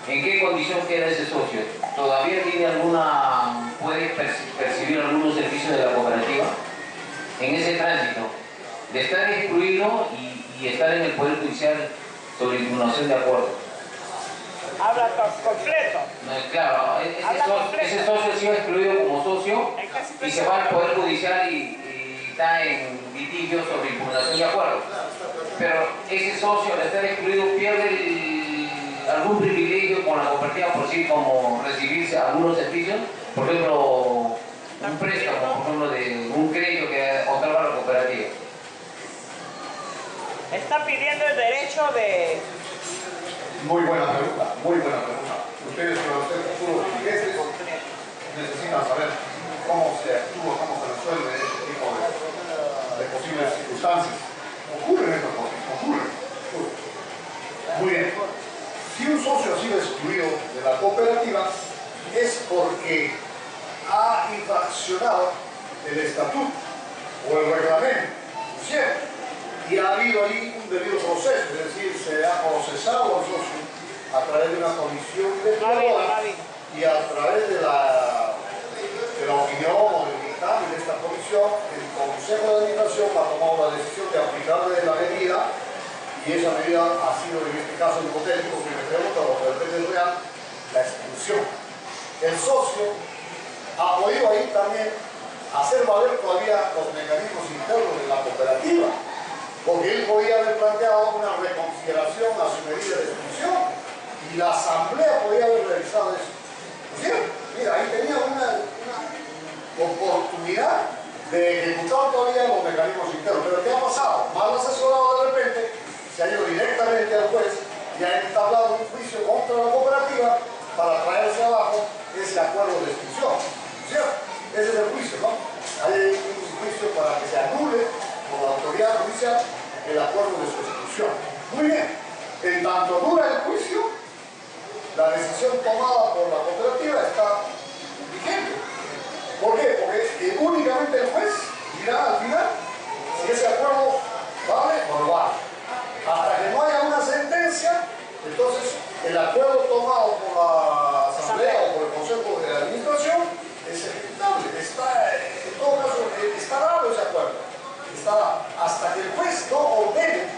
Speaker 3: ¿en qué condición queda ese socio? ¿Todavía puede percibir algunos servicios de la cooperativa en ese tránsito? de estar excluido y estar en el Poder Judicial sobre impugnación de acuerdos.
Speaker 4: Habla completo.
Speaker 3: No, claro, ese socio ha sido excluido como socio y se va al Poder Judicial y está en litigio sobre impugnación de acuerdos. Pero ese socio, al estar excluido, pierde algún privilegio con la cooperativa por sí, como recibirse algunos servicios, por ejemplo, un préstamo, por ejemplo, de un crédito que otorga la cooperativa.
Speaker 4: Está pidiendo el derecho de...
Speaker 1: Muy buena pregunta, muy buena pregunta. Ustedes, para ustedes, futuros dirigentes, necesitan saber cómo se actúa, cómo se resuelve este tipo de posibles circunstancias. Ocurren estas cosas, ocurren. Muy bien. Si un socio ha sido excluido de la cooperativa, es porque ha infraccionado el estatuto o el reglamento, ¿cierto? Y ha habido ahí un debido proceso, es decir, se ha procesado al socio a través de una comisión investigadora y a través de la opinión o del dictamen de esta comisión, el Consejo de Administración ha tomado la decisión de aplicarle la medida, y esa medida ha sido, en este caso hipotético, que me pregunta lo que depende del real, la expulsión. El socio ha podido ahí también hacer valer todavía los mecanismos internos de la cooperativa, porque él podía haber planteado una reconsideración a su medida de expulsión y la asamblea podía haber realizado eso. ¿Sí? Mira, ahí tenía una oportunidad de ejecutar todavía los mecanismos internos. Pero ¿qué ha pasado? Mal asesorado de repente, se ha ido directamente al juez y ha entablado un juicio contra la cooperativa para traerse abajo ese acuerdo de expulsión. ¿Sí? Ese es el juicio, ¿no? Hay un juicio para que se anule por la autoridad judicial el acuerdo de su exclusión. Muy bien, en tanto dura el juicio, la decisión tomada por la cooperativa está vigente. ¿Por qué? Porque únicamente el juez dirá al final si ese acuerdo vale o no vale. Hasta que no haya una sentencia, entonces el acuerdo tomado por la asamblea o por el consejo de administración es ejecutable. En todo caso, está dado ese acuerdo. Hasta que el juez no ordene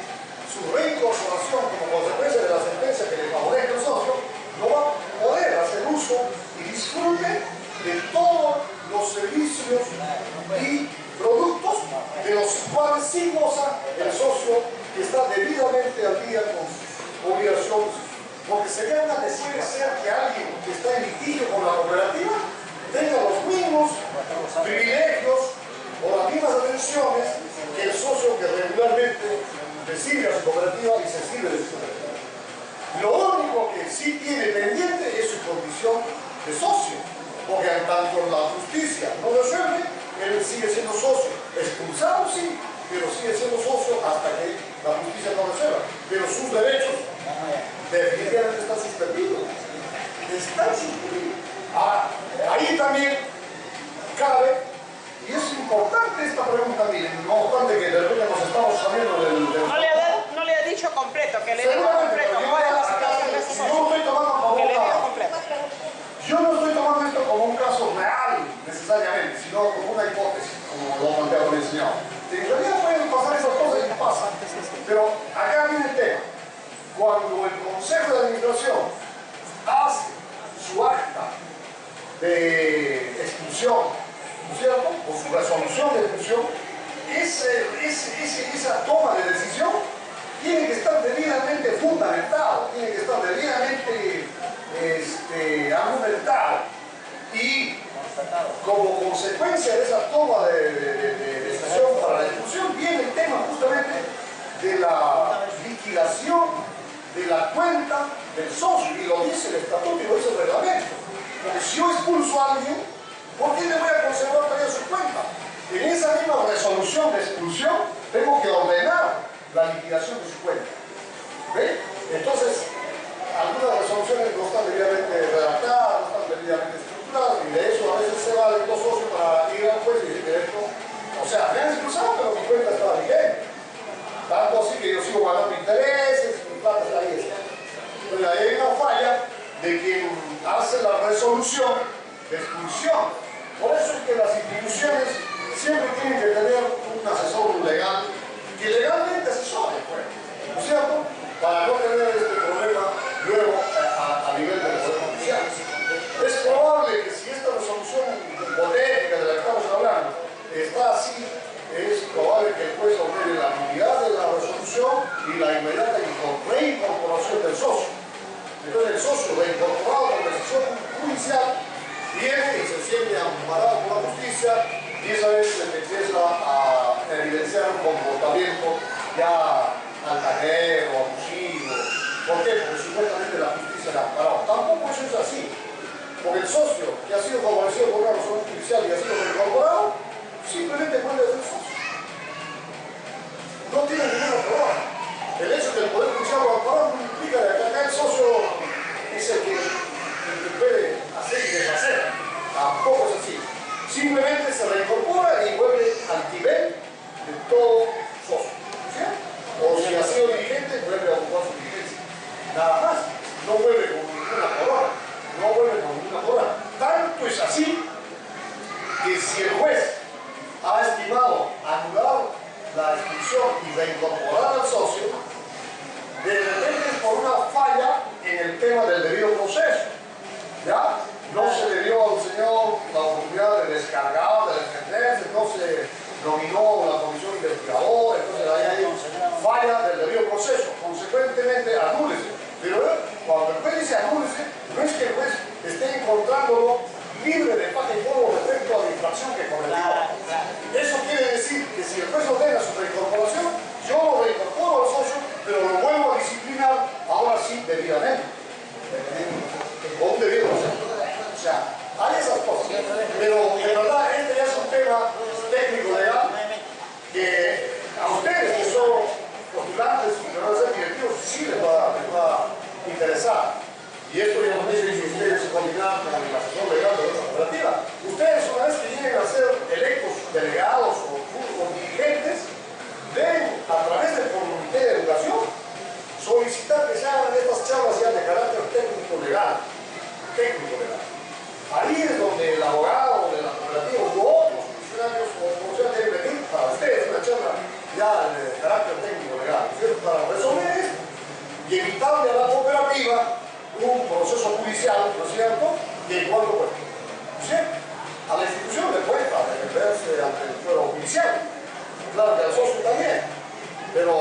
Speaker 1: su reincorporación como consecuencia de la sentencia que le favorece al socio, no va a poder hacer uso y disfrute de todos los servicios y productos de los cuales sí goza el socio que está debidamente al día con sus obligaciones. Porque sería una deseo ser que alguien que está en litigio con la cooperativa tenga los mismos privilegios o las mismas atenciones que el socio que regularmente recibe a su cooperativa y se sirve de su cooperativa. Lo único que sí tiene pendiente es su condición de socio, porque en tanto la justicia no resuelve, él sigue siendo socio, expulsado sí, pero sigue siendo socio hasta que la justicia no resuelva. Pero sus derechos definitivamente están suspendidos. Están suspendidos. Ahí también cabe. Y es importante esta pregunta, miren, no obstante que de repente nos estamos saliendo del...
Speaker 4: No le ha dicho completo, que le dijo completo. ¿Cuál es la situación de ese socio? Que le dijo completo.
Speaker 1: Yo no estoy tomando esto como un caso real, necesariamente, sino como una hipótesis, como lo ha planteado el señor. En realidad pueden pasar esas cosas y pasan. Pero acá viene el tema. Cuando el Consejo de Administración hace su acta de expulsión, ¿no es cierto?, o su resolución de expulsión, esa toma de decisión tiene que estar debidamente fundamentado, tiene que estar debidamente argumentado. Y como consecuencia de esa toma de decisión para la expulsión viene el tema justamente de la liquidación de la cuenta del socio, y lo dice el estatuto y lo dice el reglamento. Porque si yo expulso a alguien, ¿por qué le voy a conservar todavía su cuenta? En esa misma resolución de expulsión tengo que ordenar la liquidación de su cuenta. ¿Ve? Entonces, algunas resoluciones no están debidamente redactadas, no están debidamente estructuradas, y de eso a veces se valen los socios para ir al juez y decir que esto, o sea, me han expulsado, pero mi cuenta estaba vigente. Tanto así que yo sigo pagando intereses, mi plata está ahí. Entonces, ahí hay una falla de quien hace la resolución de expulsión. Por eso es que las instituciones siempre tienen que tener un asesor legal que legalmente asesore, pues, ¿no es cierto? Para no tener este problema luego a nivel del Poder Judicial. Es probable que si esta resolución hipotética de la que estamos hablando está así, es probable que el juez ordene la nulidad de la resolución y la inmediata reincorporación del socio. Entonces el socio reincorporado por decisión judicial viene y se siente amparado por la justicia y esa vez se empieza a evidenciar un comportamiento ya altanero, abusivo. ¿Por qué? Porque supuestamente la justicia le ha amparado. Tampoco eso es así. Porque el socio que ha sido favorecido por una resolución judicial y ha sido reincorporado, simplemente puede ser socio. No tiene ninguna prueba. El hecho de que el Poder Judicial lo amparado no implica que acá el socio es el que puede hacer y deshacer. Tampoco es así. Simplemente se reincorpora y vuelve al nivel de todo socio. ¿Sí? O si ha sido dirigente, vuelve a ocupar su dirigencia. Nada más. No vuelve con ninguna corona. No vuelve con ninguna corona. Tanto es así que si el juez ha estimado anular la expulsión y reincorporar al socio, de repente es por una falla en el tema del debido proceso. ¿Ya? No se le dio al señor la oportunidad de descargar, de defenderse, no se nominó la comisión investigadora, entonces ahí hay falla del debido proceso. Consecuentemente, anúlese. Pero cuando el juez dice anúlese, no es que el juez esté encontrándolo libre de paja y polvo respecto a la infracción que cometió. Eso quiere decir que si el juez ordena su reincorporación, yo lo reincorporo al socio, pero lo vuelvo a disciplinar, ahora sí, debidamente. Con un debido proceso. O sea, hay esas cosas. Pero en verdad, este ya es un tema técnico-legal que a ustedes que son postulantes y que van a ser directivos, sí les va a interesar. Y esto ya nos dice que ustedes se coordinan con el asesor legal de la cooperativa. Ustedes, una vez que lleguen a ser electos delegados o dirigentes, deben, a través del Comité de Educación, solicitar que se hagan estas charlas ya de carácter técnico-legal. Técnico-legal. Ahí es donde el abogado de la cooperativa u otros funcionarios o funcionarios deben venir para ustedes una charla ya de carácter técnico-legal, ¿cierto? Para resolver esto y evitarle a la cooperativa un proceso judicial, ¿no es cierto?, de igual cuestión. ¿Sí? A la institución le cuesta defenderse ante el fuero judicial. Claro que al socio también. Pero,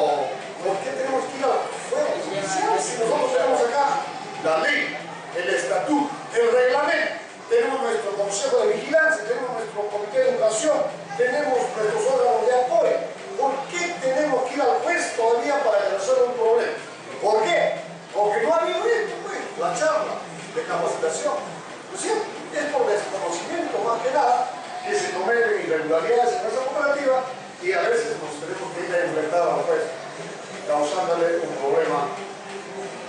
Speaker 1: ¿por qué tenemos que ir al fuero judicial si nosotros tenemos acá la ley, el estatuto, el reglamento? Tenemos nuestro consejo de vigilancia, tenemos nuestro comité de educación, tenemos nuestros órganos de apoyo. ¿Por qué tenemos que ir al juez todavía para resolver un problema? ¿Por qué? Porque no ha habido esto, pues, la charla de capacitación. ¿No es cierto? Es por desconocimiento más que nada que se cometen irregularidades en nuestra cooperativa y a veces nos tenemos que ir a enfrentar al juez, causándole un problema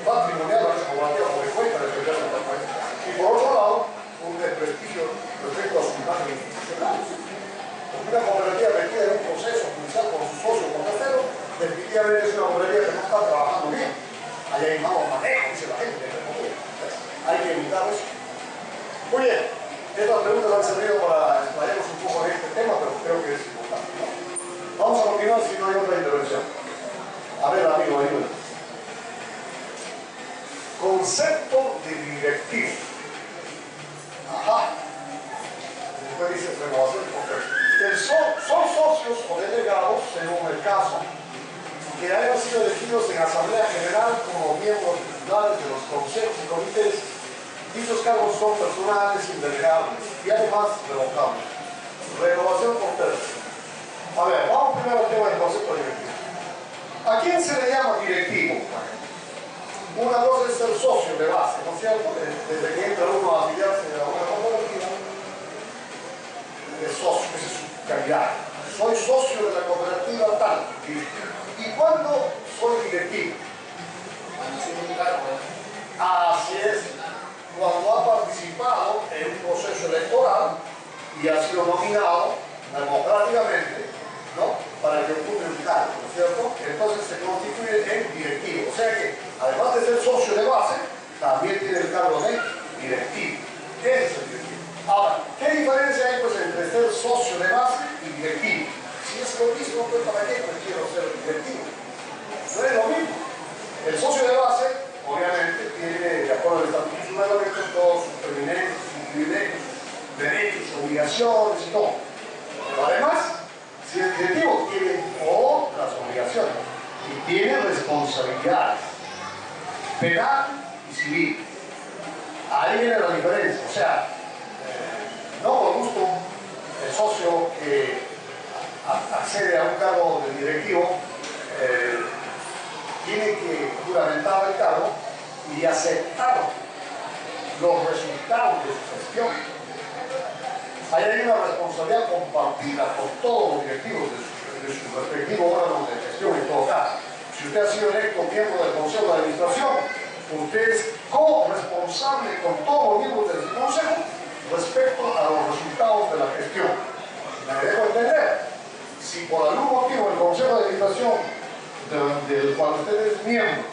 Speaker 1: patrimonial a nuestra cooperativa porque cuesta defenderse al juez. Y por otro lado, un desprestigio respecto a su imagen institucional. Porque una cooperativa metida en un proceso judicial con sus socios con terceros, definitivamente es una cooperativa que no está trabajando bien. Ahí hay malos manejos, dice la gente. Hay que evitar eso. Muy bien, estas preguntas han servido para explayarnos un poco en este tema, pero creo que es importante, ¿no? Vamos a continuar si no hay otra intervención. A ver, amigo, ayúdame. Concepto de directivo. Ajá. Después dice renovación de concepto. Son socios o delegados, según el caso, que hayan sido elegidos en Asamblea General como miembros titulares de los consejos y comités. Dichos cargos son personales, indelegables y además revocables. Renovación por término. A ver, vamos primero al tema del concepto directivo. ¿A quién se le llama directivo? Una cosa es ser socio de base, ¿no es cierto? Desde que entra uno a afiliarse a una cooperativa, es socio, esa es su calidad. Soy socio de la cooperativa tal, directivo. ¿Y cuándo soy directivo? Así es, cuando ha participado en un proceso electoral y ha sido nominado democráticamente, ¿no?, para que ocupe un cargo, ¿no es cierto? Entonces se constituye en directivo. O sea que, además de ser socio de base, también tiene el cargo de directivo. ¿Qué es el directivo? Ahora, ¿qué diferencia hay pues entre ser socio de base y directivo? Si es lo mismo, pues ¿para qué quiero ser directivo? El socio de base, obviamente, tiene, de acuerdo al estatuto de su reglamento, todos sus pertenencias, sus privilegios, derechos, obligaciones y todo. Pero además, si el directivo tiene otras obligaciones y tiene responsabilidades penal y civil, ahí viene la diferencia. O sea, no por gusto el socio que accede a un cargo de directivo tiene que juramentar el cargo y aceptar los resultados de su gestión. Ahí hay una responsabilidad compartida por todos los directivos de su respectivo órgano de gestión en todo caso. Si usted ha sido electo miembro del Consejo de Administración, usted es corresponsable con todos los miembros del Consejo respecto a los resultados de la gestión. Me dejo entender, si por algún motivo el Consejo de Administración del cual usted es miembro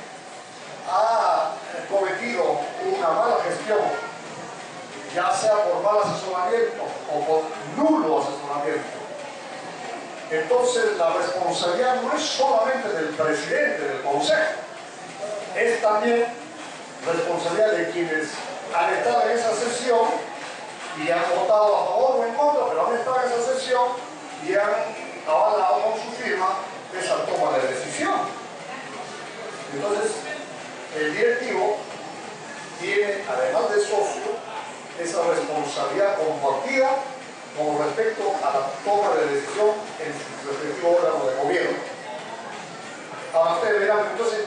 Speaker 1: ha cometido una mala gestión, ya sea por mal asesoramiento o por nulo asesoramiento, entonces la responsabilidad no es solamente del presidente del Consejo, es también responsabilidad de quienes han estado en esa sesión y han votado a favor o en contra, pero han estado en esa sesión y han avalado con su firma esa toma de decisión. Entonces, el directivo tiene, además de socio, esa responsabilidad compartida con respecto a la toma de decisión en su respectivo órgano de gobierno. Ahora ustedes dirán, entonces,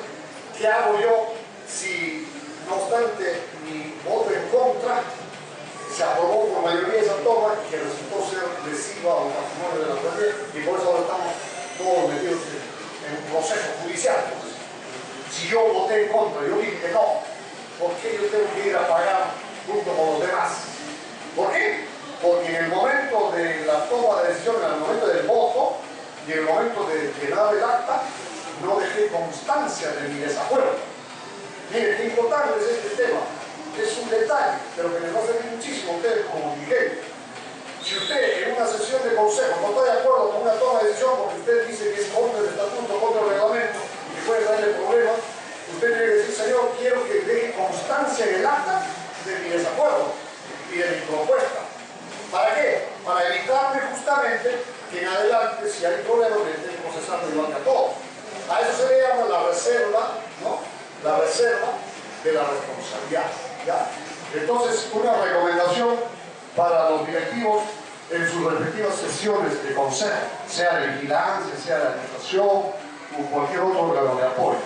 Speaker 1: ¿qué hago yo si, no obstante, mi voto en contra se aprobó por mayoría esa toma que resultó ser lesiva o patrimonio de la propiedad y por eso ahora estamos todos metidos en un proceso judicial? Entonces, si yo voté en contra, yo dije que no, ¿por qué yo tengo que ir a pagar junto con los demás? ¿Por qué? Porque en el momento de la toma de decisión, en el momento del voto y en el momento de llenar el acta, no dejé constancia de mi desacuerdo. Miren, qué importante es este tema. Es un detalle, pero que les va a servir muchísimo a ustedes como dirigentes. Si usted en una sesión de consejo no está de acuerdo con una toma de decisión porque usted dice que es contra el estatuto, contra el reglamento y que puede darle problemas, usted tiene que decir, señor, quiero que deje constancia en el acta de mi desacuerdo y de mi propuesta. ¿Para qué? Para evitarme justamente que en adelante, si hay problemas, me estén procesando igual que a todos. A eso se le llama la reserva, ¿no? La reserva de la responsabilidad, ¿ya? Entonces, una recomendación para los directivos en sus respectivas sesiones de consejo, sea de vigilancia, sea de administración o cualquier otro órgano de apoyo.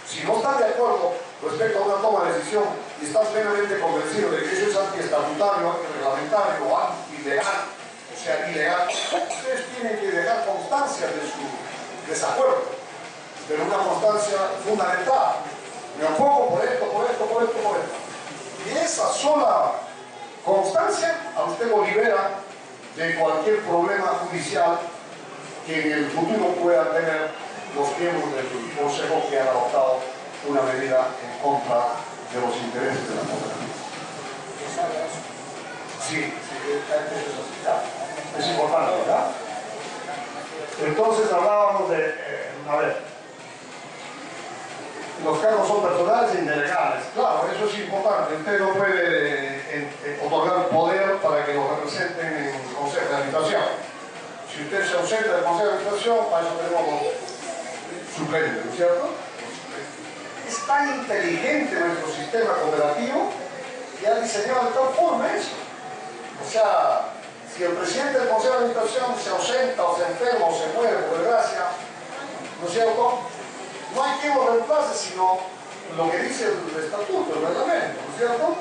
Speaker 1: Si no están de acuerdo respecto a una toma de decisión y están plenamente convencidos de que eso es antiestatutario, antirreglamentario o antilegal, o sea, ilegal, ustedes tienen que dejar constancia de su desacuerdo, pero una constancia fundamentada. Me opongo por esto, por esto, por esto, por esto. Y esa sola constancia a usted lo libera de cualquier problema judicial que en el futuro puedan tener los miembros del Consejo que han adoptado una medida en contra de los intereses de la cooperativa. Sí, es importante, ¿verdad? Entonces hablábamos de, a ver, los cargos son personales e indelegables. Claro, eso es importante. Usted no puede otorgar poder para que lo representen en el Consejo de Administración. Si usted se ausenta del Consejo de Administración, para eso tenemos los suplentes, ¿no es cierto? Es tan inteligente nuestro sistema cooperativo que ha diseñado de tal forma eso. O sea, si el presidente del Consejo de Administración se ausenta o se enferma o se muere por desgracia, ¿no es cierto? No hay quien lo reemplace, sino lo que dice el estatuto, el reglamento, ¿no es cierto?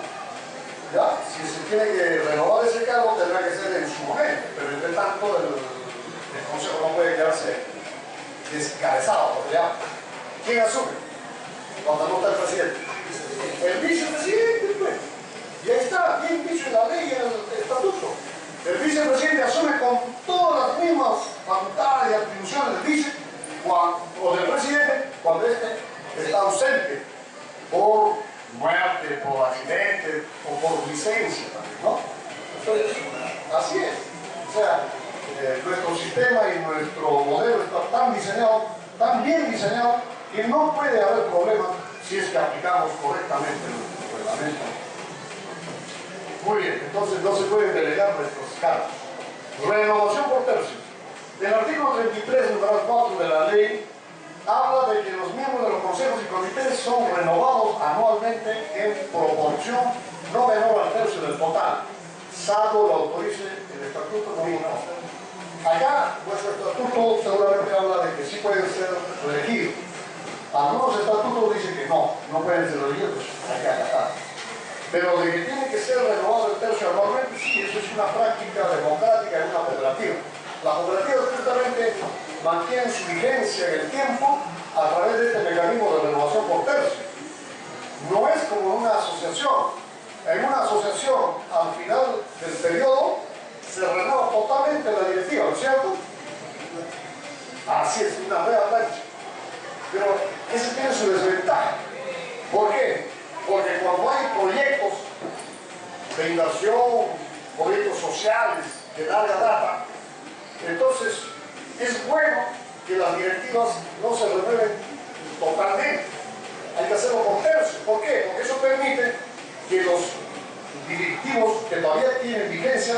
Speaker 1: ¿Ya? Si se tiene que renovar ese cargo, tendrá que ser en su momento, pero entre tanto el Consejo no puede quedarse descabezado, porque ya, ¿quién asume? Cuando no está el presidente. El vicepresidente, pues. Y ahí está, bien dicho en la ley y en el estatuto. El vicepresidente asume con todas las mismas facultades y atribuciones del vice o del presidente cuando éste está ausente por muerte, por accidente o por licencia también, ¿no? Entonces, así es. O sea, nuestro sistema y nuestro modelo está tan diseñado, tan bien diseñado, Y no puede haber problema si es que aplicamos correctamente el reglamento. Muy bien, entonces no se pueden delegar nuestros cargos. Renovación por tercios. El artículo 33, numeral 4 de la ley habla de que los miembros de los consejos y comités son renovados anualmente en proporción no menor al tercio del total, salvo lo autorice el estatuto no. Acá nuestro estatuto seguramente habla de que sí pueden ser reelegidos. Algunos estatutos dicen que no pueden ser reelegidos, hay que acatar. Pero de que tiene que ser renovado el tercio anualmente, sí, eso es una práctica democrática en una cooperativa. La cooperativa justamente mantiene su vigencia en el tiempo a través de este mecanismo de renovación por tercio. No es como una asociación. En una asociación, al final del periodo, se renueva totalmente la directiva, ¿no es cierto? Así es, una nueva plancha. Pero ese tiene su desventaja. ¿Por qué? Porque cuando hay proyectos de inversión, proyectos sociales de larga data, entonces es bueno que las directivas no se renueven totalmente. Hay que hacerlo por tercio. ¿Por qué? Porque eso permite que los directivos que todavía tienen vigencia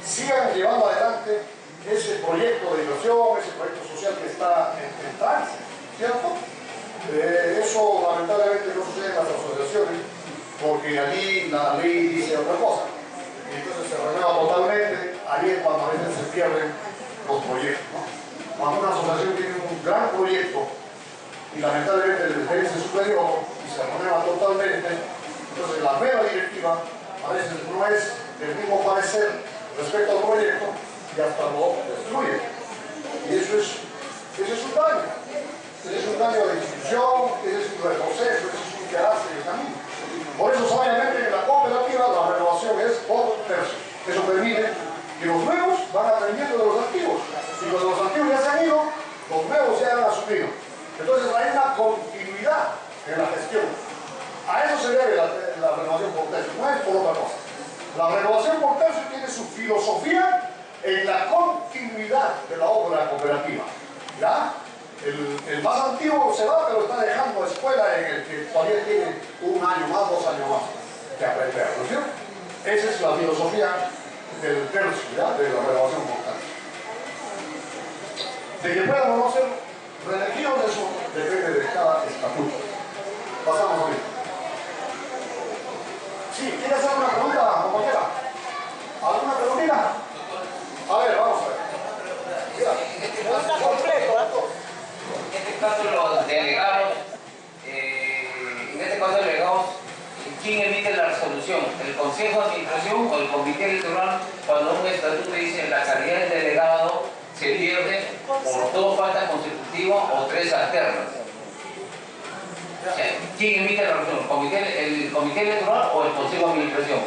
Speaker 1: sigan llevando adelante ese proyecto de inversión, ese proyecto social que está en trance, ¿cierto? Eso lamentablemente no sucede en las asociaciones porque allí la ley dice otra cosa y entonces se renueva totalmente. Ahí es cuando a veces se pierden los proyectos, ¿no? Cuando una asociación tiene un gran proyecto y lamentablemente les vence su periodo y se renueva totalmente, entonces la nueva directiva a veces no es del mismo parecer respecto al proyecto y hasta lo destruye. Y eso es un daño. Ese es un daño de institución, ese es un retroceso, ese es un quedarse en el camino. Por eso, obviamente, en la cooperativa la renovación es por tercio. Eso permite que los nuevos van aprendiendo de los antiguos. Y cuando los antiguos ya se han ido, los nuevos ya han asumido. Entonces hay una continuidad en la gestión. A eso se debe la renovación por tercio, no es por otra cosa. La renovación por tercio tiene su filosofía en la continuidad de la obra cooperativa. ¿Ya? El más antiguo se va, pero está dejando escuela en el que todavía tiene un año más, 2 años más que aprender, ¿no es cierto? Esa es la filosofía del tercio, ¿ya? De la renovación por tercio. De que puedan o no ser reelegidos, eso depende de cada estatuto. Pasamos ahorita. Sí, ¿quiere hacer una pregunta, compañera? ¿Alguna preguntita? A ver, vamos a ver.
Speaker 4: Pregunta completo,
Speaker 3: En este caso los delegados, ¿quién emite la resolución? ¿El Consejo de Administración o el Comité Electoral cuando un estatuto dice la calidad del delegado se pierde por 2 faltas consecutivas o 3 alternas? O sea, ¿quién emite la resolución? ¿El Comité Electoral o el Consejo de Administración?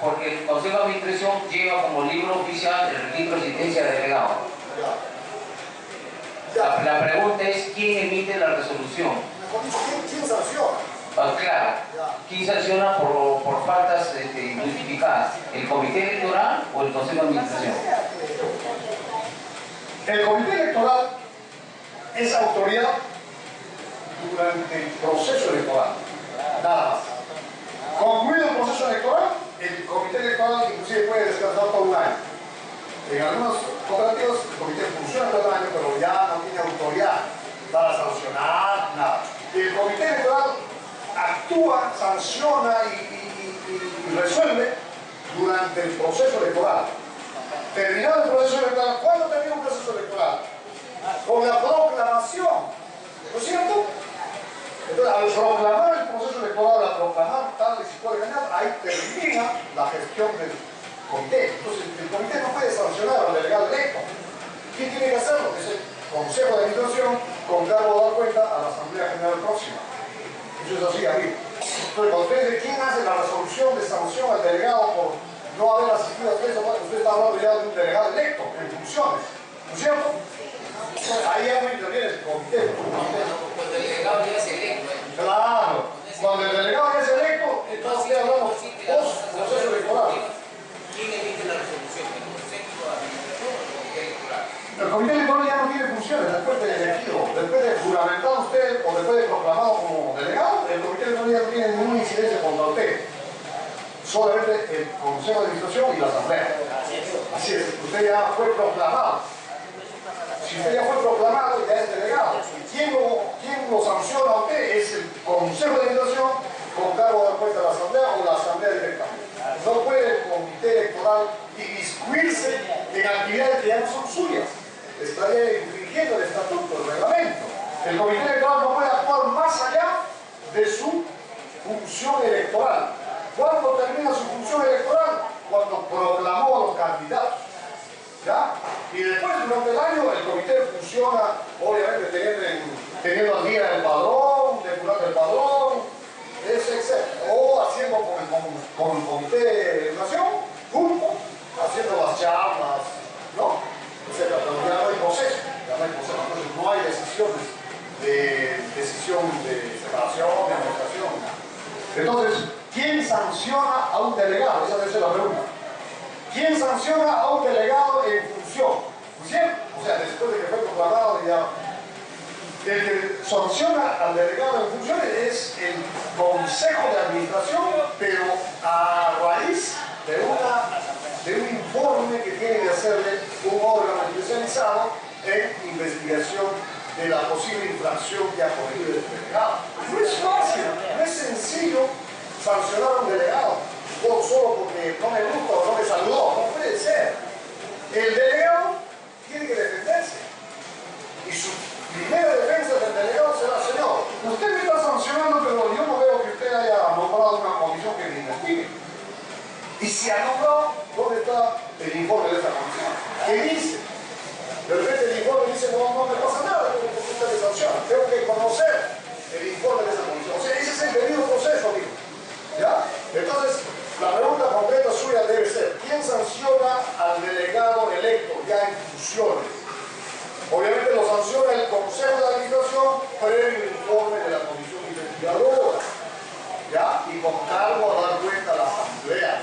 Speaker 3: Porque el Consejo de Administración lleva como libro oficial el registro de asistencia de delegado. La pregunta es, ¿quién emite la resolución?
Speaker 1: ¿Quién sanciona?
Speaker 3: Claro, ¿quién sanciona por faltas injustificadas? ¿El Comité Electoral o el Consejo de Administración?
Speaker 1: El Comité Electoral es autoridad durante el proceso electoral, nada más. Concluido el proceso electoral, el Comité Electoral inclusive puede descansar todo un año. En algunos cooperativas el comité funciona todo el año, pero ya no tiene autoridad para sancionar, nada. El Comité Electoral actúa, sanciona y resuelve durante el proceso electoral. Terminado el proceso electoral, ¿cuándo termina un proceso electoral? Con la proclamación, ¿no es cierto? Entonces, al proclamar el proceso electoral, al proclamar tal y si puede ganar, ahí termina la gestión del comité. Entonces, el comité no puede sancionar al delegado electo. ¿Quién tiene que hacerlo? Es el Consejo de Administración con cargo de dar cuenta a la Asamblea General próxima. Eso es así, amigo. Entonces, cuando usted dice quién hace la resolución de sanción al delegado por no haber asistido a eso, usted está hablando ya de un delegado electo en funciones, ¿no es cierto? Entonces, ahí ya no interviene el comité.
Speaker 3: Cuando el delegado ya es electo.
Speaker 1: Claro, cuando el delegado ya es electo, entonces ya hablamos post-proceso electoral.
Speaker 3: ¿Quién emite la resolución? ¿El Consejo de Administración o el Comité Electoral?
Speaker 1: El Comité Electoral ya no tiene funciones, recuerde, electoral no tiene ninguna incidencia contra usted. Solamente el Consejo de Administración y la Asamblea. Así es, usted ya fue proclamado. Si usted ya fue proclamado, ya es delegado. ¿Quién lo sanciona a usted? Es el Consejo de Administración con cargo de dar cuenta a la Asamblea o la Asamblea directamente. No puede el Comité Electoral inmiscuirse en actividades que ya no son suyas. Estaría infringiendo el estatuto, el reglamento. El Comité Electoral no puede actuar más allá de su función electoral. ¿Cuándo termina su función electoral? Cuando proclamó a los candidatos. ¿Ya? Y después, durante el año, el comité funciona, obviamente, teniendo al día el padrón, depurando el padrón, etc. O haciendo con el comité de nación, juntos, haciendo las charlas, ¿no? Etc. Pero ya no hay proceso, Entonces, no hay decisión de separación, de administración. Entonces, ¿quién sanciona a un delegado? Esa debe ser la pregunta. ¿Quién sanciona a un delegado en función? ¿Cierto? O sea, después de que fue proclamado ya. El que sanciona al delegado en funciones es el Consejo de Administración, pero a raíz de un informe que tiene que hacerle un órgano especializado en investigación de la posible infracción que ha cometido el delegado. No es fácil, no es sencillo sancionar a un delegado solo porque no me gusta o no me saludó. No puede ser. El delegado tiene que defenderse. Y su primera defensa del delegado será: señor, usted me está sancionando, pero yo no veo que usted haya nombrado una comisión que me investigue. Y si ha nombrado, ¿dónde está el informe de esa comisión? ¿Qué dice? De repente el informe dice: no me pasa nada, porque usted me sanciona. Tengo que conocer el informe de esa comisión. O sea, ese es el debido proceso, amigo. ¿Ya? Entonces, la pregunta concreta suya debe ser: ¿quién sanciona al delegado electo ya en funciones? Obviamente lo sanciona el Consejo de Administración previo informe de la Comisión Investigadora, ¿ya? Y con cargo a dar cuenta a la Asamblea.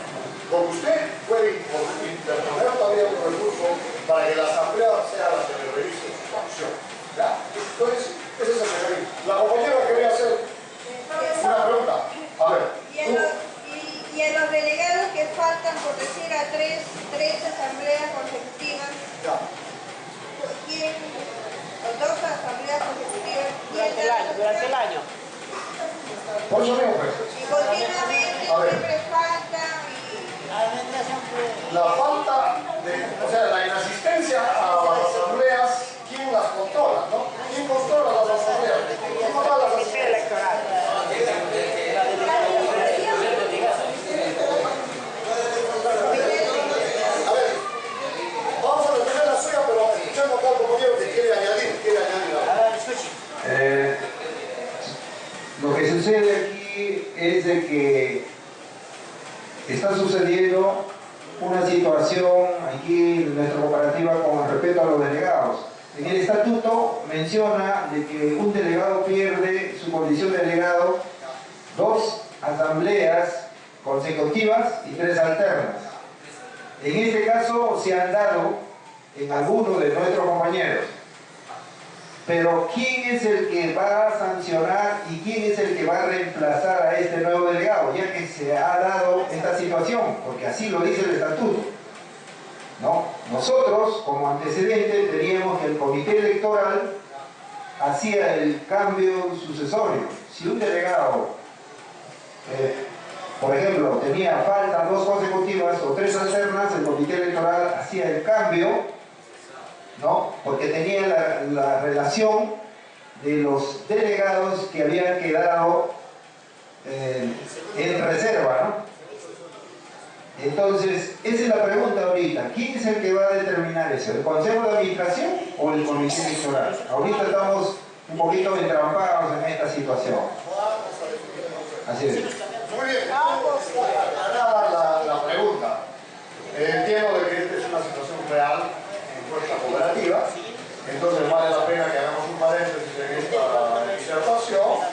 Speaker 1: Porque usted puede interponer también un recurso para que la Asamblea sea la que le revise su sanción, ¿ya? Entonces, ese es el mecanismo. La compañera quería hacer una pregunta. A ver.
Speaker 5: Y a los delegados que faltan, por decir, a tres asambleas consecutivas, ¿quién, o dos asambleas consecutivas,
Speaker 4: durante el año.
Speaker 1: Por eso mismo, pues.
Speaker 5: y continuamente siempre falta
Speaker 1: La falta o sea, la inasistencia a las asambleas, ¿quién las controla, no? ¿Quién controla las asambleas? ¿Quién controla las asambleas?
Speaker 4: Electoral.
Speaker 1: A ver, vamos a retener la suya, pero escuchando acá al compañero que quiere añadir algo.
Speaker 6: Lo que sucede aquí es de que está sucediendo una situación aquí en nuestra cooperativa con respecto a los delegados. En el estatuto menciona de que un delegado pierde su condición de delegado 2 asambleas consecutivas y 3 alternas. En este caso se han dado en algunos de nuestros compañeros. Pero ¿quién es el que va a sancionar y quién es el que va a reemplazar a este nuevo delegado? Ya que se ha dado esta situación, porque así lo dice el estatuto, ¿no? Nosotros, como antecedente, teníamos que el comité electoral hacía el cambio sucesorio. Si un delegado, por ejemplo, tenía faltas 2 consecutivas o 3 alternas, el comité electoral hacía el cambio, ¿no? Porque tenía la relación de los delegados que habían quedado en reserva, ¿no? Entonces, esa es la pregunta ahorita. ¿Quién es el que va a determinar eso? ¿El Consejo de Administración o el Comité Electoral? Ahorita estamos un poquito entrampados en esta situación. Así es.
Speaker 1: Muy bien. Aclarada la pregunta. Entiendo de que esta es una situación real en nuestra cooperativa, entonces vale la pena que hagamos un paréntesis en esta disertación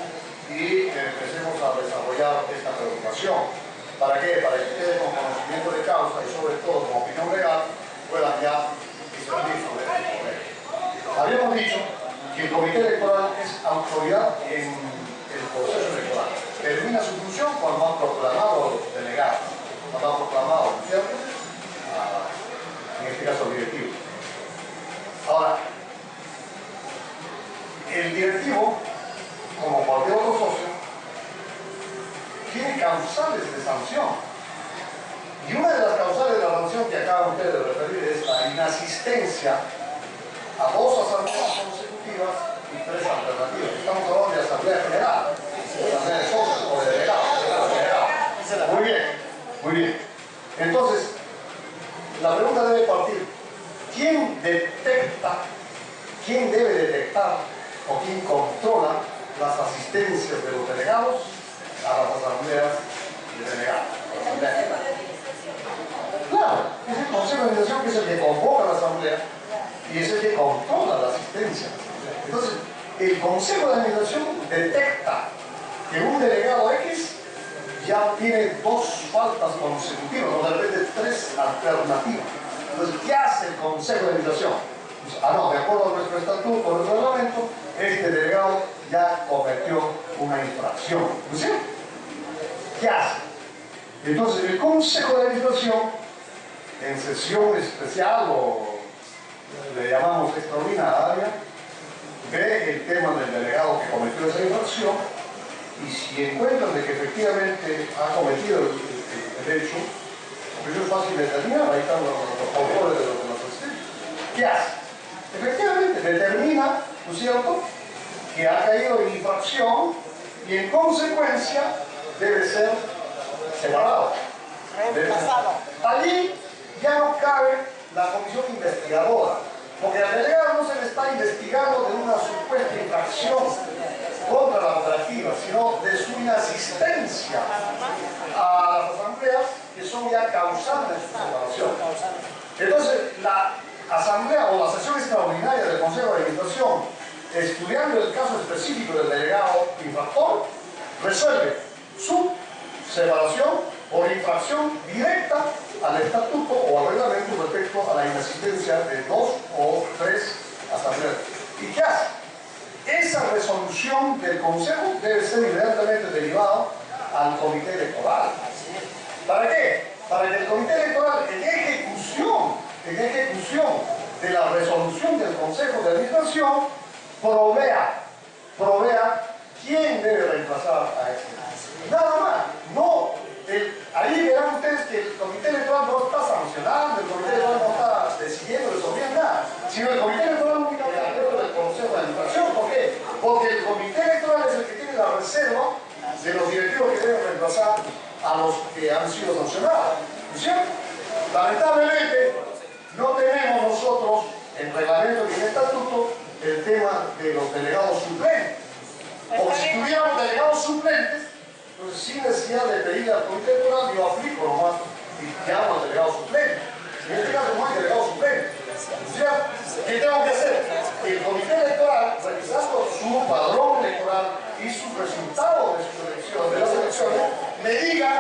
Speaker 1: y empecemos a desarrollar esta preocupación. ¿Para qué? Para que ustedes con conocimiento de causa y sobre todo con opinión legal puedan ya discernir sobre el problema. Habíamos dicho que el comité electoral es autoridad en el proceso electoral. Termina su función cuando han proclamado a los delegados, cuando han proclamado, ¿cierto? En este caso el directivo. Ahora, el directivo, como cualquier otro socio, tiene causales de sanción. Y una de las causales de la sanción que acaban ustedes de referir es la inasistencia a 2 asambleas consecutivas y 3 alternativas. Estamos hablando de asamblea general, asamblea de socios o de delegados. Muy bien, muy bien. Entonces, la pregunta debe partir: ¿quién detecta, quién debe detectar o quién controla las asistencias de los delegados a las asambleas de delegados? Claro, es el Consejo de Administración que es el que convoca a la asamblea y es el que controla la asistencia. Entonces, el Consejo de Administración detecta que un delegado X ya tiene 2 faltas consecutivas, o de repente 3 alternativas. Entonces, ¿qué hace el Consejo de Administración? Pues, no, de acuerdo a nuestro estatuto, a nuestro reglamento, este delegado ya cometió una infracción. ¿No es cierto? ¿Qué hace? Entonces, el Consejo de Administración, en sesión especial o le llamamos extraordinaria, ve el tema del delegado que cometió esa infracción y si encuentran de que efectivamente ha cometido el hecho, porque eso es fácil de determinar, ahí están los autores de los asistentes. ¿Qué hace? Efectivamente determina, ¿no es cierto?, que ha caído en infracción y en consecuencia debe ser separado. Allí ya no cabe la comisión investigadora, porque al delegado no se le está investigando de una supuesta infracción contra la operativa, sino de su inasistencia a las asambleas que son ya causantes de su separación. Entonces, la asamblea o la sesión extraordinaria del Consejo de Administración, estudiando el caso específico del delegado infractor, resuelve su separación por infracción directa al estatuto o al reglamento respecto a la inasistencia de 2 o 3 asambleas. ¿Y qué hace? Esa resolución del Consejo debe ser inmediatamente derivada al Comité Electoral. ¿Para qué? Para que el Comité Electoral, en ejecución de la resolución del Consejo de Administración, provea quién debe reemplazar a este. Nada más, no. Ahí verán ustedes que el Comité Electoral no está sancionando, el Comité Electoral no está decidiendo, resolviendo nada, sino el Comité Electoral únicamente del Consejo de Administración. ¿Por qué? Porque el Comité Electoral es el que tiene la reserva de los directivos que deben reemplazar a los que han sido sancionados. ¿No es cierto? Lamentablemente, no tenemos nosotros en reglamento ni en estatuto el tema de los delegados suplentes. Porque si tuviéramos delegados suplentes, entonces, sin necesidad de pedirle al Comité Electoral, yo aplico nomás y llamo al delegado suplente. En este caso no hay delegado suplente. ¿Qué tengo que hacer? El Comité Electoral, revisando su padrón electoral y sus resultados de sus elecciones, de las elecciones, me diga,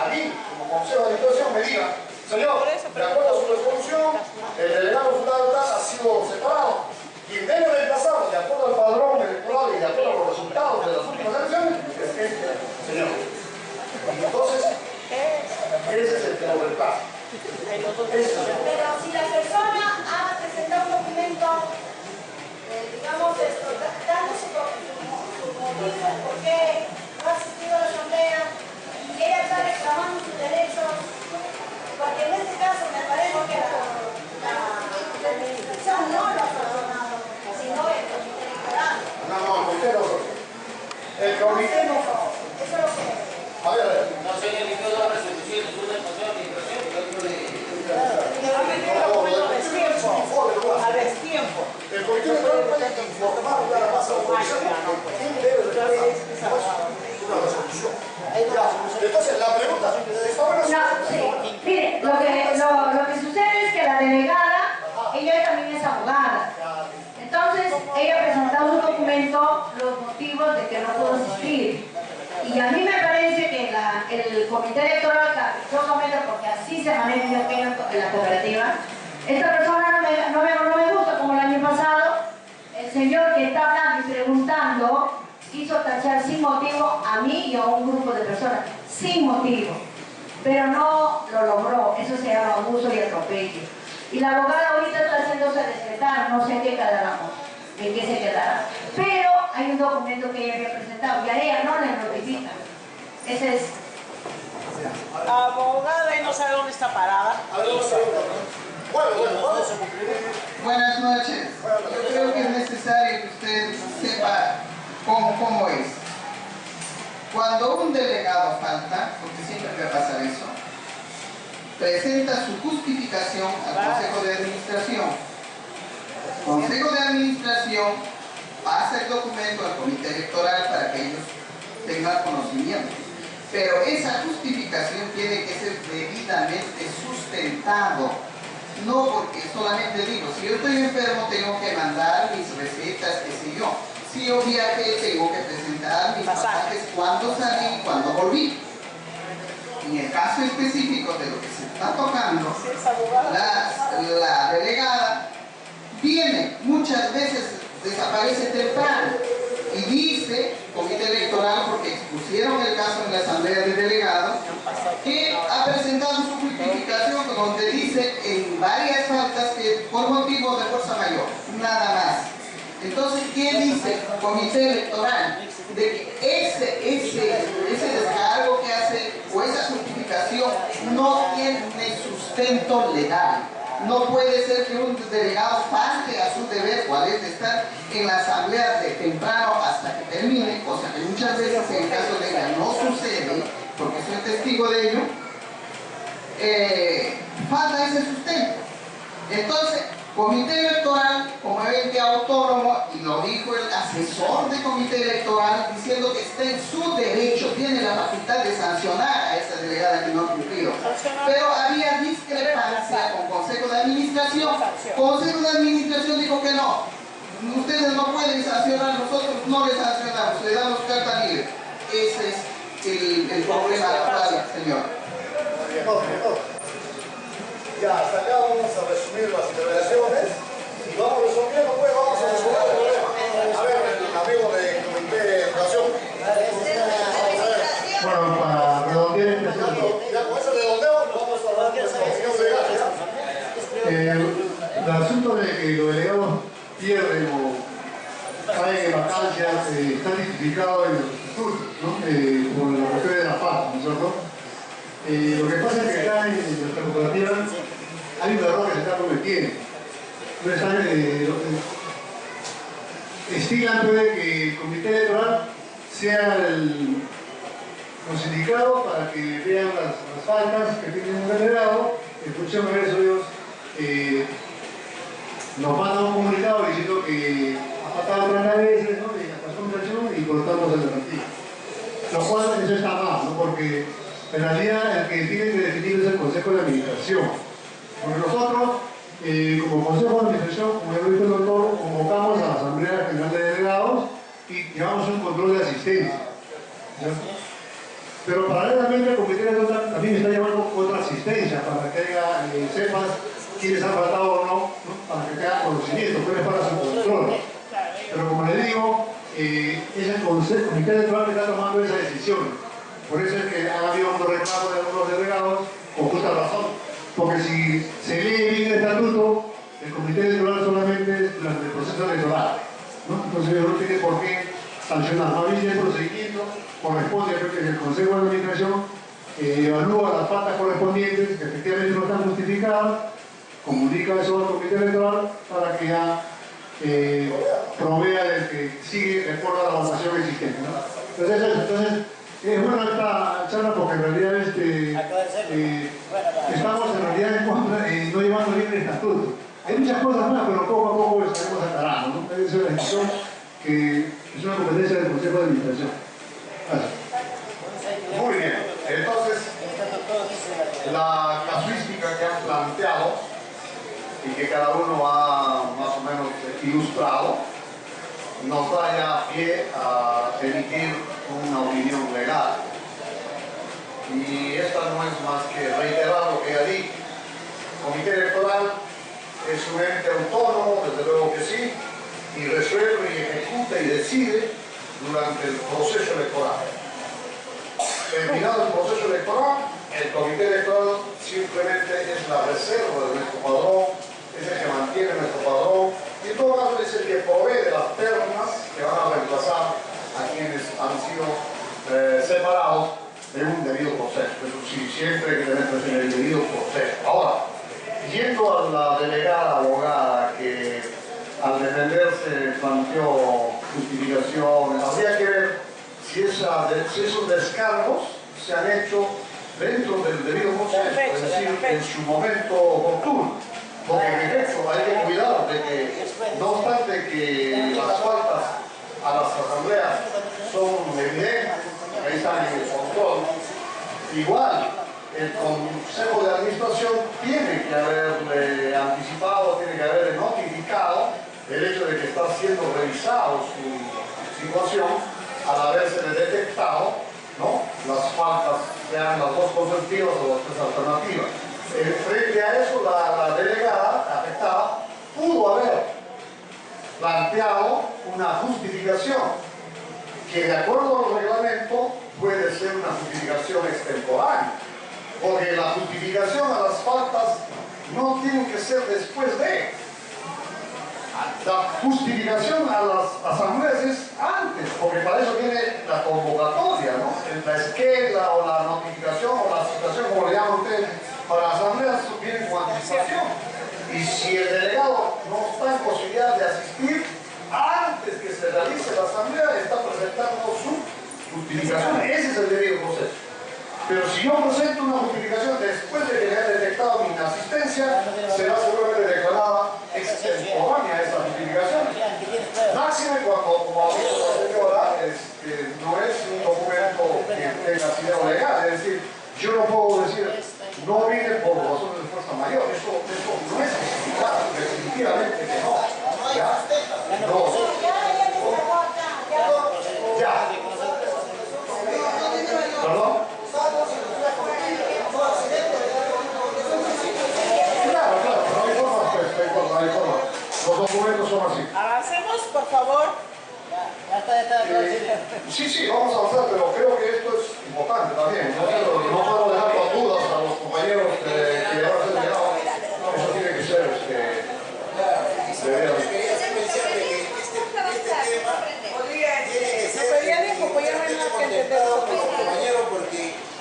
Speaker 1: a mí, como Consejo de Administración, me diga: señor, de acuerdo a su resolución, el delegado fundamental ha sido separado. Quien debe reemplazarlo de acuerdo al padrón electoral y de acuerdo a los resultados de las últimas elecciones es este señor. Y entonces, ese es el que lo reemplaza.
Speaker 5: Pero si la persona ha presentado un documento, digamos, dando su motivo por qué no ha asistido a la asamblea, y ella está reclamando sus derechos, porque en este caso me parece que la administración no lo ha sancionado, sino el comité electoral.
Speaker 1: No, el comité no. El comité no.
Speaker 5: Eso es lo que...
Speaker 1: A ver.
Speaker 3: No se han emitido 2 resoluciones, una en Consejo de Administración y otra de...
Speaker 4: A destiempo.
Speaker 1: El comité electoral puede informar a la base de la comisión quién debe reemplazar una resolución. Entonces, la pregunta está buena.
Speaker 7: No, sí. Mire, lo que sucede es que la delegada, ella también es abogada. Entonces, ella presentó un documento, los motivos de que no pudo asistir. Y a mí me parece que el comité electoral, caprichosamente, porque así se maneja aquí en la cooperativa, esta persona no me gusta, como el año pasado, el señor que está hablando y preguntando hizo tachar sin motivo a mí y a un grupo de personas, sin motivo, pero no lo logró. Eso se llama abuso y atropello. Y la abogada ahorita está haciéndose respetar, no sé en qué quedará, en qué se quedará. Pero hay un documento que ella había presentado y a ella no le notifican. Ese es.
Speaker 4: Abogada y no sabe dónde está parada.
Speaker 8: Buenas noches. Yo creo que es necesario que usted sepa cómo es. Cuando un delegado falta, porque siempre va a pasar eso, presenta su justificación al Consejo de Administración. El Consejo de Administración pasa el documento al Comité Electoral para que ellos tengan conocimiento. Pero esa justificación tiene que ser debidamente sustentado. No porque solamente digo, si yo estoy enfermo tengo que mandar mis recetas, qué sé yo. Si yo viajé tengo que presentar mis pasajes, cuándo salí, cuándo volví. En el caso específico de lo que se está tocando, la delegada viene, muchas veces desaparece temprano y dice, Comité Electoral, porque expusieron el caso en la Asamblea de Delegados, que ha presentado su justificación donde dice en varias faltas que por motivo de fuerza mayor, nada más. Entonces, ¿qué dice el Comité Electoral? De que ese descargo que hace o esa justificación no tiene sustento legal. No puede ser que un delegado falte a su deber, cual es de estar en la asamblea de temprano hasta que termine, cosa que muchas veces en el caso de ella no sucede, porque soy testigo de ello. Falta ese sustento. Entonces, Comité Electoral, como ente autónomo, y lo dijo el asesor de Comité Electoral, diciendo que está en su derecho, tiene la facultad de sancionar a esa delegada que no ha cumplido. Pero había discrepancia con Consejo de Administración. Consejo de Administración dijo que no. Ustedes no pueden sancionar, nosotros no les sancionamos, le damos carta libre. Ese es el problema actual, señor.
Speaker 1: Ya, hasta acá vamos a resumir las intervenciones y vamos resolviendo, pues vamos a resolver el problema. A ver, el amigo de Comité de Educación.
Speaker 9: Bueno, para redondear este asunto.
Speaker 1: Ya con ese redondeo vamos a hablar de nuestra opinión legal.
Speaker 9: El asunto de que los delegados pierden o caen en vacancias está tipificado en los estatutos, ¿no? Por la cuestión de la paz, ¿no es cierto? Lo que pasa es que acá en nuestra cooperativa hay un error que se está cometiendo. No están, estilan que el Comité Electoral sea los sindicatos para que vean las faltas que tienen un delegado. En función de eso ellos nos mandan un comunicado diciendo que ha faltado otras veces, ¿no? Y la concentración y por lo tanto se le retira. Lo cual eso está mal, ¿no? Porque en realidad el que tiene que definir es el Consejo de Administración. Porque nosotros, como Consejo de Administración, como ya lo dijo el doctor, convocamos a la Asamblea General de Delegados y llevamos un control de asistencia. ¿Cierto? Pero paralelamente el Comité Electoral también está llevando otra asistencia para que sepas quiénes han faltado o no, para que tengan conocimiento, cuál es para su control. Pero como les digo, es el Comité Electoral que está tomando esa decisión. Por eso es que ha habido un reclamo de algunos delegados, con justa razón. Porque si se lee bien el estatuto, el Comité Electoral solamente es durante el proceso electoral, ¿no? Entonces no tiene por qué sancionar. No había el procedimiento, corresponde a que el Consejo de Administración evalúa las faltas correspondientes, que efectivamente no están justificadas, comunica eso al Comité Electoral para que ya provea del que sigue de acuerdo a la votación existente, ¿no? Entonces es buena esta charla porque en realidad estamos en realidad en contra, no llevando bien el estatuto. Hay muchas cosas más, pero poco a poco lo estaremos aclarando, ¿no? Esa es la decisión que es una competencia del Consejo de Administración. Gracias.
Speaker 1: Muy bien, entonces la casuística que han planteado y que cada uno ha más o menos ilustrado nos da ya pie a emitir una opinión legal. Y esta no es más que reiterar lo que ya dije. El Comité Electoral es un ente autónomo, desde luego que sí, y resuelve y ejecuta y decide durante el proceso electoral. Terminado el proceso electoral, el comité electoral simplemente es la reserva de nuestro padrón, es el que mantiene nuestro padrón y en todo caso es el que provee de las ternas que van a reemplazar a quienes han sido separados de un debido proceso. Eso sí, siempre hay que tener presente el debido proceso. Ahora, yendo a la delegada abogada que al defenderse planteó justificaciones, habría que ver si esos descargos se han hecho dentro del debido proceso, es decir, en su momento oportuno. Porque en efecto hay que cuidar de que, no obstante que las faltas a las asambleas son evidentes, ahí están en el control, igual el Consejo de Administración tiene que haberle anticipado, tiene que haberle notificado el hecho de que está siendo revisado su situación al haberse detectado, ¿no?, las faltas, sean las dos consultivas o las tres alternativas. Frente a eso, la delegada afectada pudo haber planteado una justificación que, de acuerdo al reglamento, puede ser una justificación extemporánea, porque la justificación a las faltas no tiene que ser después de. La justificación a las asambleas es antes, porque para eso viene la convocatoria, ¿no? La esquela o la notificación o la citación, como le llaman ustedes, para las asambleas viene con anticipación. Y si el delegado no está en posibilidad de asistir, antes que se realice la asamblea, está presentando su justificación. Ese es el debido proceso. Pero si yo presento una justificación después de que me haya detectado mi inasistencia, será seguramente declarada extemporánea esa justificación. Máxime cuando, como ha dicho la señora, no es un documento que tenga asidero legal. Es decir, yo no puedo decir, no vine por razones de fuerza mayor. Eso no es justificado, definitivamente que no. ¿Ya? No. Ya. ¿Perdón? Claro, pero hay formas, pues, hay formas. Los documentos son así.
Speaker 4: Avancemos, por favor.
Speaker 1: Sí, vamos a avanzar, pero creo que esto es importante también. No puedo dejar con dudas a los compañeros que van a ser delegados. Eso tiene que ser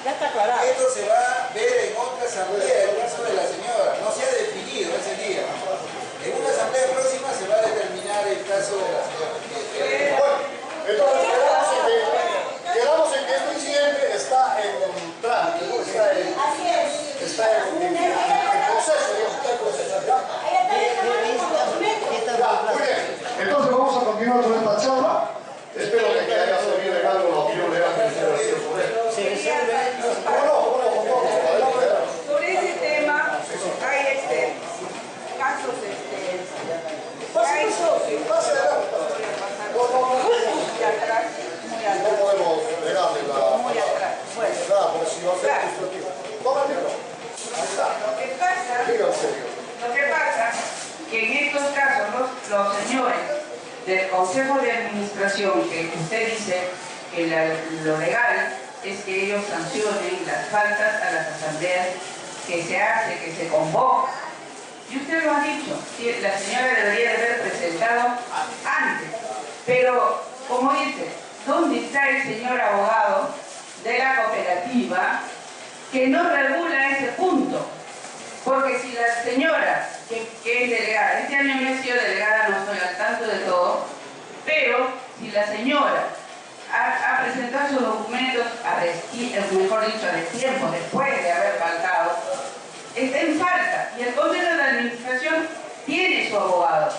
Speaker 4: ya está aclarado.
Speaker 10: Esto se va a ver en otra asamblea, el caso de la señora. No se ha definido ese día. En una asamblea próxima se va a determinar el caso de la señora.
Speaker 1: Bueno, entonces quedamos en que este incidente está en trámite, ¿no? Está en proceso, digamos, muy bien. Entonces vamos a continuar con esta charla. Espero que haya servido de algo la opinión legal que se ha sido sobre esto.
Speaker 4: Sobre ese tema hay casos hay socios. Muy atrás, muy atrás.
Speaker 1: No podemos negarle la...
Speaker 4: Muy atrás. Bueno.
Speaker 1: Claro, porque si no hacemos esto aquí. Toma el micro. Ahí está.
Speaker 2: Lo que pasa que en estos casos los señores del Consejo de Administración, que usted dice que lo legal es que ellos sancionen las faltas a las asambleas que se hace, que se convoca. Y usted lo ha dicho, la señora debería de haber presentado antes. Pero, como dice, ¿dónde está el señor abogado de la cooperativa que no regula ese punto? Porque si la señora, que es delegada, este año no he sido delegada, no estoy al tanto de todo, pero si la señora ha presentado sus documentos, mejor dicho, a destiempo, después de haber faltado, está en falta, y el Consejo de Administración tiene su abogado.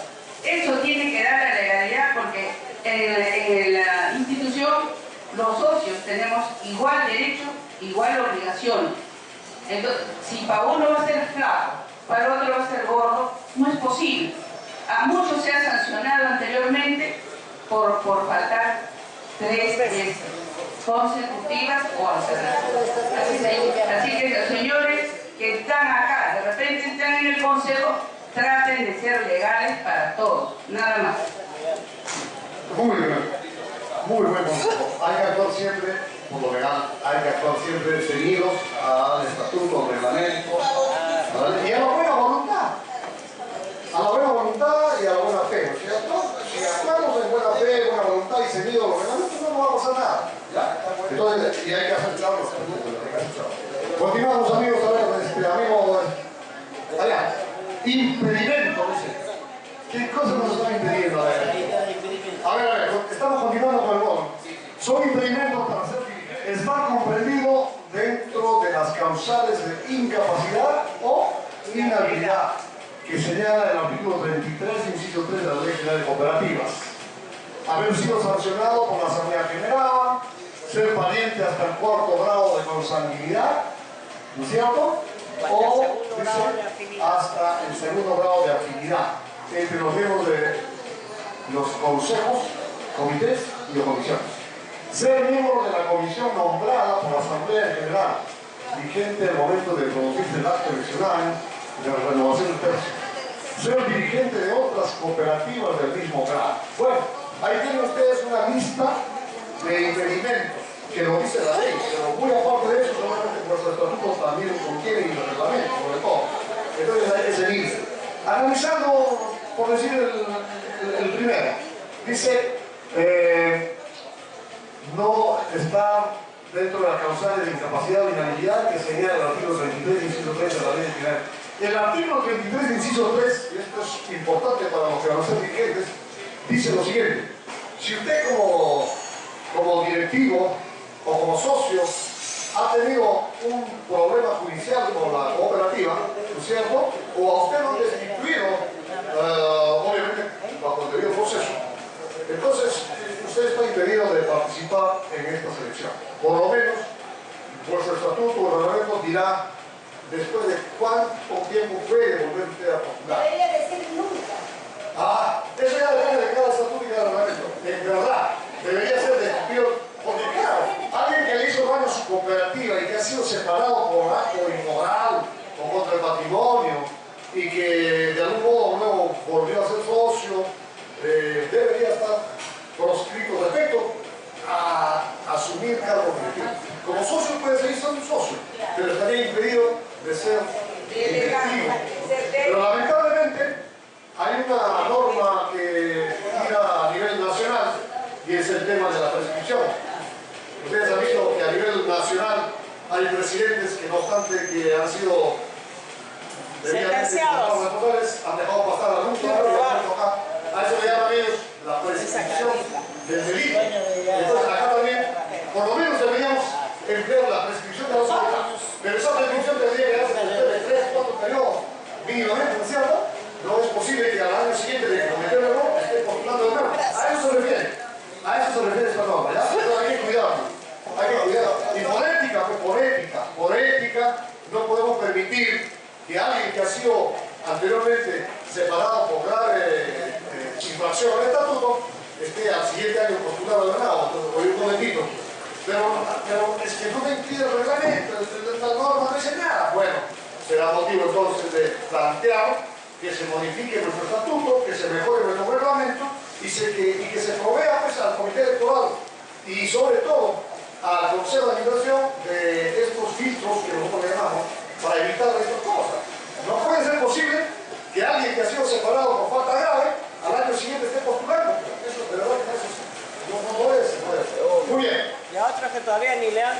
Speaker 2: Eso tiene que dar la legalidad, porque en la institución los socios tenemos igual derecho, igual obligación. Entonces, si para uno va a ser flaco, para el otro va a ser gordo, no es posible. A muchos se ha sancionado anteriormente por faltar 3 veces consecutivas o alternativas. Así que los señores que están acá, de repente están en el consejo, traten de ser legales para todos, nada más.
Speaker 1: Muy buen consejo. Hay que actuar siempre por lo legal, hay que actuar siempre seguidos al estatuto, al reglamento, y a la buena voluntad. A la buena voluntad y a la buena fe, ¿no es cierto? Si actuamos en buena fe, buena voluntad y seguido los reglamentos, no nos va a pasar nada. ¿Ya? Entonces, y hay que hacer claro los estatutos. Continuamos, amigos, a ver, amigo, allá. Impedimento, dice. ¿Qué cosas nos están impidiendo? A ver, estamos continuando con el bono. Son impedimentos para ser dirigente. Está comprendido dentro de las causales de incapacidad o inhabilidad que señala el artículo 33, inciso 3 de la Ley General de Cooperativas. Haber sido sancionado por la Asamblea General, ser pariente hasta el 4º grado de consanguinidad, ¿no es cierto? O dice, hasta el 2º grado de afinidad entre los miembros de los consejos, comités y comisiones. Ser miembro de la comisión nombrada por la Asamblea General, vigente al momento de producirse el acto eleccionario de la renovación del tercio. Ser dirigente de otras cooperativas del mismo grado. Bueno, ahí tienen ustedes una lista de impedimentos que lo dice la ley, pero muy aparte de eso, solamente nuestro estatuto también contiene y el reglamento, sobre todo. Entonces hay que seguir. Analizando, por decir el primero, dice, no está dentro de las causales de incapacidad o inhabilidad que señala el artículo 33, inciso 3 de la ley general. El artículo 33, inciso 3, y esto es importante para los que van a ser dirigentes, dice lo siguiente: si usted como directivo o como socio ha tenido un problema judicial con la cooperativa, ¿no es cierto? O a usted lo han destituido, obviamente bajo el debido proceso, entonces usted está impedido de participar en esta selección. Por lo menos, vuestro estatuto o reglamento dirá después de cuánto tiempo puede volver usted a postular.
Speaker 5: Debería decir nunca.
Speaker 1: Eso ya depende de cada estatuto y cada reglamento. En verdad, debería ser destituido. Porque claro, alguien que le hizo daño a su cooperativa y que ha sido separado por acto inmoral o contra el patrimonio y que de algún modo luego volvió a ser socio, debería estar proscrito respecto a asumir cargos directivos. Como socio puede seguir siendo un socio, pero estaría impedido de ser directivo. Pero lamentablemente hay una norma que gira a nivel nacional y es el tema de la prescripción. Ustedes han visto que a nivel nacional hay presidentes que no obstante que han sido
Speaker 4: sentenciados,
Speaker 1: han dejado pasar la lucha a eso le llaman ellos la prescripción del delito. Entonces acá también, por lo menos deberíamos emplear la prescripción de la sociedad, pero esa prescripción tendría que darse después de 3-4 periodos mínimamente, ¿no es cierto? No es posible que al año siguiente de cometer el error esté postulando de nuevo. A eso se refiere. A eso se refiere esta norma, ¿ya? Entonces hay que cuidarlo. Hay que cuidarlo. Y por ética, no podemos permitir que alguien que ha sido anteriormente separado por grave infracción al estatuto esté al siguiente año postulado de nuevo. Entonces, un momentito. Pero es que no me impide el reglamento, la norma no dice nada. Bueno, será motivo entonces de plantear que se modifique nuestro estatuto, que se mejore nuestro reglamento y que se provea pues, al comité electoral y sobre todo al consejo de administración de estos filtros que nosotros le llamamos para evitar estas cosas. No puede ser posible que alguien que ha sido separado por falta grave al año siguiente esté postulando. Eso de verdad que no puede ser. Muy bien.
Speaker 4: Y a otros que todavía ni le han...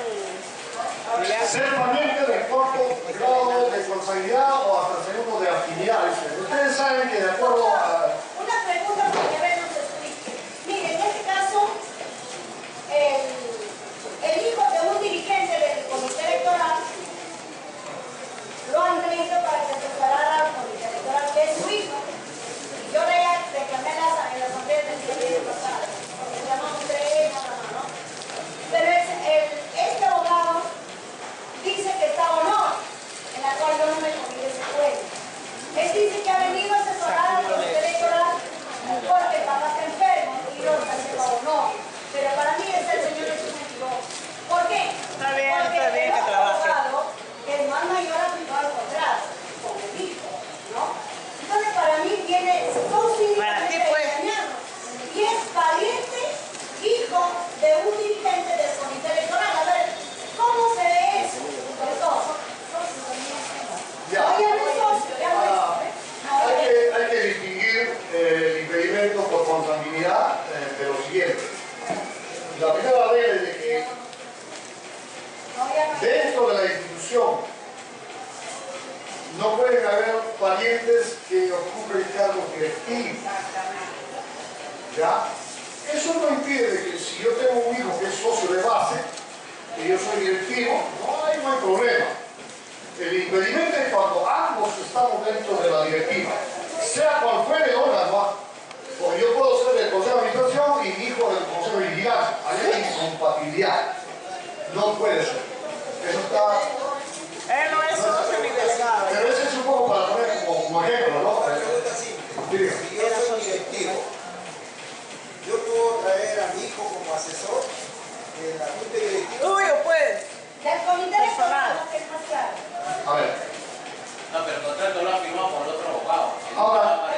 Speaker 1: Ser pariente del 4º grado de consanguinidad o hasta el 2º de afinidad. Ustedes saben que de acuerdo a...
Speaker 5: Una pregunta para que Abel nos explique. Mire, en este caso, el hijo de un dirigente del comité electoral lo han tenido para que se separara al comité electoral, que es su hijo. Yo reclamé en la asamblea del día pasado, porque se llaman 3, ¿no? Pero este abogado dice que está honor, en la cual yo no me comí ese juego. Él dice que ha venido a asesorar al comité electoral de un dirigente del comité electoral. A ver, ¿cómo se ve eso? Sobre todo,
Speaker 1: Ya.
Speaker 5: no, ya no es socio, ya no es.
Speaker 1: Hay que distinguir el impedimento por consanguinidad de lo siguiente. La primera regla es de que dentro de la institución no pueden haber parientes que ocupen cargos directivos. ¿Ya? Eso no impide que si yo tengo un hijo que es socio de base y yo soy directivo, no hay problema. El impedimento es cuando ambos estamos dentro de la directiva, sea cual fuere el órgano, porque yo puedo ser del Consejo de Administración y mi hijo del Consejo de Vigilancia. Hay incompatibilidad. No puede ser. Eso está...
Speaker 4: Él no es socio ni delegado.
Speaker 1: Pero ese es un poco para poner como ejemplo, ¿no?
Speaker 10: Una pregunta simple. Si yo soy directivo, yo puedo traer a mi hijo como asesor de la junta directiva.
Speaker 4: Tuyo, pues.
Speaker 5: Del comité electoral, que es más claro.
Speaker 1: A ver.
Speaker 3: No, pero el contrato lo ha firmado con el otro abogado.
Speaker 1: Ahora,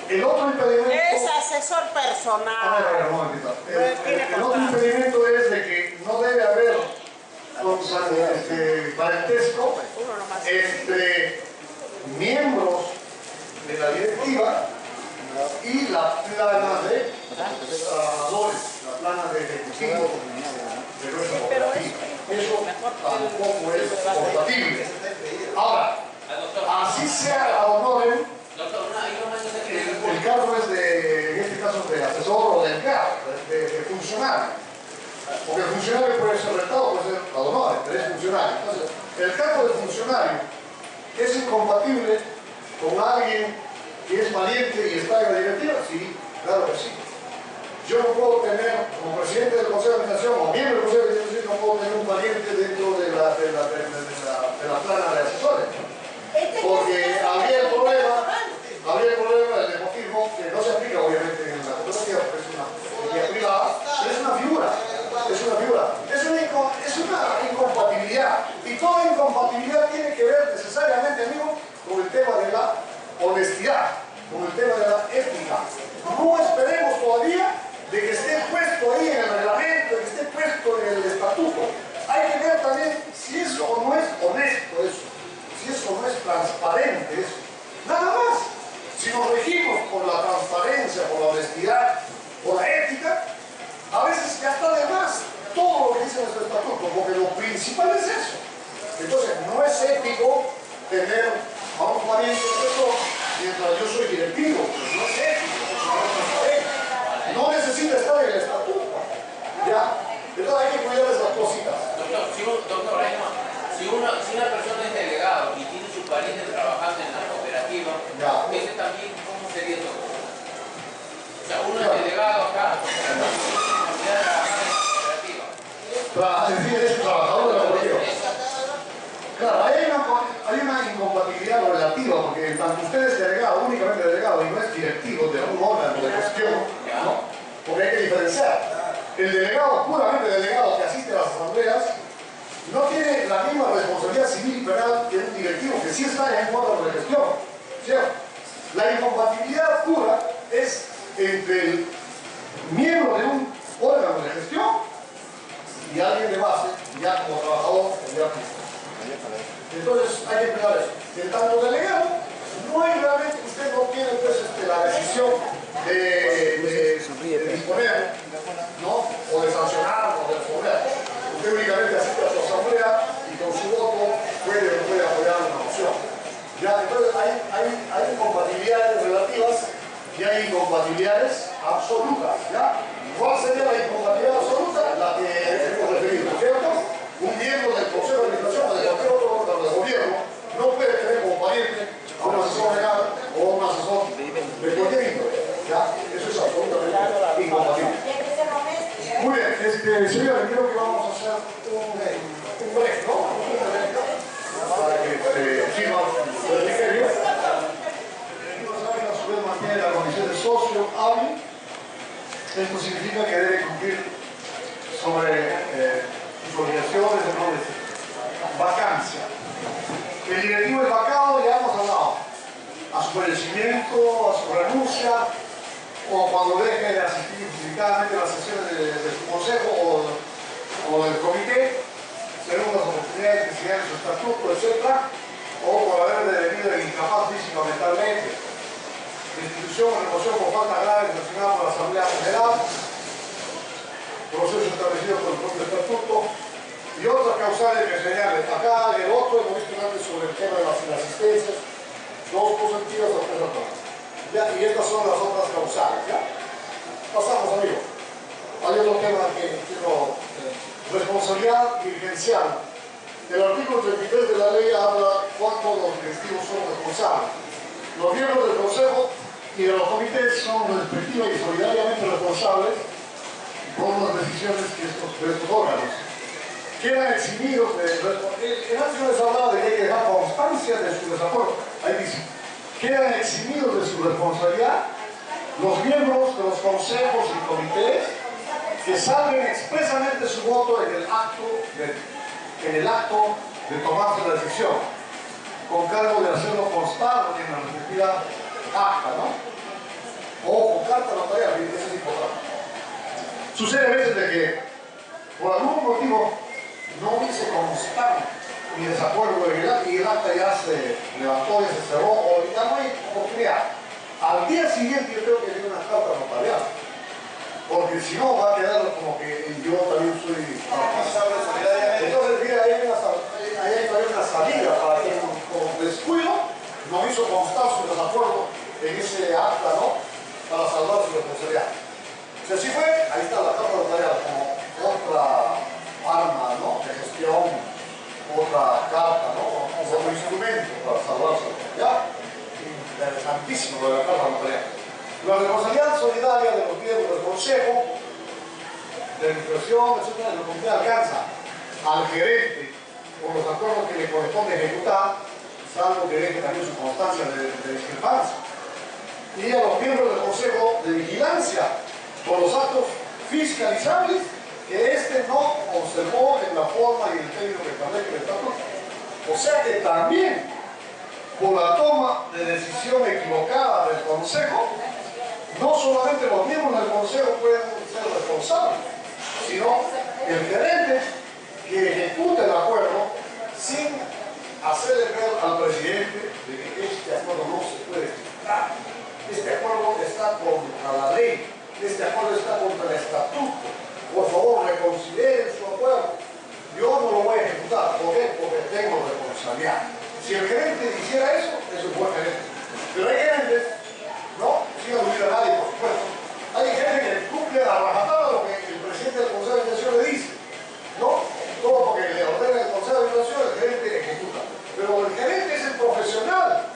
Speaker 1: el otro impedimento...
Speaker 4: Es asesor personal.
Speaker 1: A ver, un momentito. El otro impedimento es de que no debe haber parentesco entre miembros de la directiva y la plana de trabajadores, la plana de ejecutivos de nuestra cooperativa. Eso tampoco es compatible. Ahora, así sea ad honorem, el cargo es en este caso de asesor o de empleado, de funcionario. Porque el funcionario puede ser rentado, puede ser ad honorem, pero es funcionario. Entonces, el cargo de funcionario es incompatible con alguien que es valiente y está en la directiva. Sí, claro que sí. Yo no puedo tener, como presidente del Consejo de Administración o miembro del Consejo de Administración, no puedo tener un valiente dentro de la plana de asesores. Porque habría el problema del nepotismo, que no se aplica obviamente en la cooperativa, porque es una entidad privada, pero es una figura. Es una incompatibilidad. Y toda incompatibilidad tiene que ver necesariamente, amigo, con el tema de la honestidad, con el tema de la ética. No esperemos todavía de que esté puesto ahí en el reglamento, de que esté puesto en el estatuto. Hay que ver también si eso o no es honesto eso, si eso no es transparente eso. Nada más. Si nos regimos por la transparencia, por la honestidad, por la ética, a veces ya está de más todo lo que dice nuestro estatuto, porque lo principal es eso. Entonces, no es ético tener a un pariente asesor mientras yo soy directivo. No es ético, no necesita estar en el estatuto. ¿Ya? Entonces hay que cuidar esas cositas.
Speaker 3: Doctor, si una persona es delegado y tiene su pariente trabajando en la cooperativa, ese también, ¿cómo sería eso? O sea, uno es delegado acá,
Speaker 1: En fin, es trabajador de la cooperativa. Claro, hay una incompatibilidad relativa, porque tanto usted es delegado, únicamente delegado, y no es directivo de un órgano de gestión, ¿no? Porque hay que diferenciar. El delegado, puramente delegado que asiste a las asambleas, no tiene la misma responsabilidad civil y penal que un directivo, que sí está en un órgano de gestión, ¿cierto? La incompatibilidad pura es entre el miembro de un órgano de gestión y alguien de base, ya como trabajador, ya como. Entonces hay que empezar eso. En tanto delegado, no hay realmente, usted no tiene pues, la decisión de disponer, ¿no? O de sancionar o de responder. Usted únicamente asiste a su asamblea y con su voto puede apoyar una moción. ¿Ya? Entonces hay incompatibilidades relativas y hay incompatibilidades absolutas. ¿Ya? ¿Cuál sería la incompatibilidad absoluta? La que hemos referido, ¿cierto? Un miembro del Consejo de Administración o de cualquier otro órgano de gobierno no puede tener como pariente a un asesor legal o un asesor de cualquier índole. ¿Ya? Eso es absolutamente incompatible. Muy bien, señores, creo que vamos a hacer un break, ¿no? Para que sirva el criterio. A su vez mantiene la condición de socio hábil. Esto significa que debe cumplir sobre sus obligaciones de vacancia. El directivo es vacado, ya hemos hablado. A su fallecimiento, a su renuncia, o cuando deje de asistir justificadamente a las sesiones de consejo o del comité, según las oportunidades que se dan en su estatuto, etc., o por haber devenido incapaz físico o mentalmente, destitución o remoción por falta grave sancionada por la Asamblea General, proceso establecido por el propio estatuto, y otras causales que señalen. Acá en el otro hemos visto antes sobre el tema de las inasistencias, dos positivas o tres atrás. Y estas son las otras causales. ¿Ya? Pasamos, amigos. Hay otro tema que quiero responsabilidad dirigencial. El artículo 33 de la ley habla cuándo los directivos son responsables. Los miembros del Consejo y de los comités son respectiva y solidariamente responsables por las decisiones de estos órganos. Quedan eximidos de... En antes les hablaba de que hay que dejar constancia de su desacuerdo. Ahí dice, quedan eximidos de su responsabilidad los miembros de los consejos y comités que salven expresamente su voto en el acto de tomarse la decisión, con cargo de hacerlo constar en la respectiva acta, ¿no? O con carta notarial, eso es importante. Sucede a veces de que, por algún motivo, no dice constar mi desacuerdo en el acta y el acta ya se levantó, ya se cerró, o ya no hay oportunidad. Al día siguiente yo tengo que leer una carta notarial, porque si no va a quedar como que yo también soy... Entonces, mira, hay una salida para que con descuido no hizo constar su desacuerdo en ese acta, ¿no? Para salvar su responsabilidad. Si así fue, ahí está la carta notarial como otra arma, ¿no? De gestión, otra carta, ¿no? Como instrumento para salvar su responsabilidad. Interesantísimo lo de la carta notarial. La responsabilidad solidaria de los miembros del Consejo de Administración, etc., de la comunidad alcanza al gerente por los acuerdos que le corresponde ejecutar, salvo que deje también su constancia de discrepancia, y a los miembros del Consejo de Vigilancia por los actos fiscalizables que éste no observó en la forma y el término que establece el estatuto. O sea que también por la toma de decisión equivocada del Consejo, no solamente los miembros del Consejo pueden ser responsables, sino el gerente que ejecute el acuerdo sin hacerle ver al presidente de que este acuerdo no se puede ejecutar. Este acuerdo está contra la ley, este acuerdo está contra el estatuto. Por favor, reconsideren su acuerdo. Yo no lo voy a ejecutar. ¿Por qué? Porque tengo responsabilidad. Si el gerente hiciera eso, es un buen gerente. Pero hay gerentes, ¿no? Sin aludir a nadie, por supuesto. Hay gente que cumple a rajatabla lo que el presidente del Consejo de Administración le dice, ¿no? Todo porque le ordena el Consejo de Administración, el gerente ejecuta. Pero el gerente es el profesional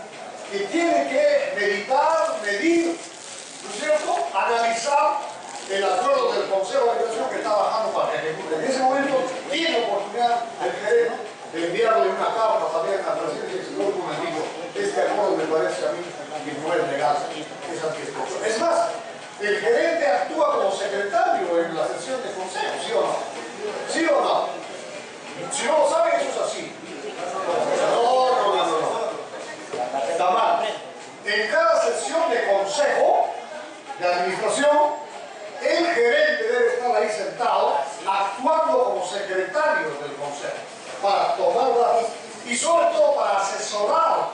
Speaker 1: que tiene que meditar, medir, ¿no es cierto? Analizar el acuerdo del Consejo de Administración que está bajando para que ejecute. En ese momento tiene oportunidad el gerente de enviarle una carta también a la presidencia y decir, un momentito, este acuerdo me parece a mí que no es legal, es antiesposo. Es más, el gerente actúa como secretario en la sesión de consejo, ¿sí o no? ¿Sí o no? Si no lo saben, eso es así. No. Está mal. En cada sesión de consejo, de administración, el gerente debe estar ahí sentado, actuando como secretario del consejo, para tomar datos y sobre todo para asesorar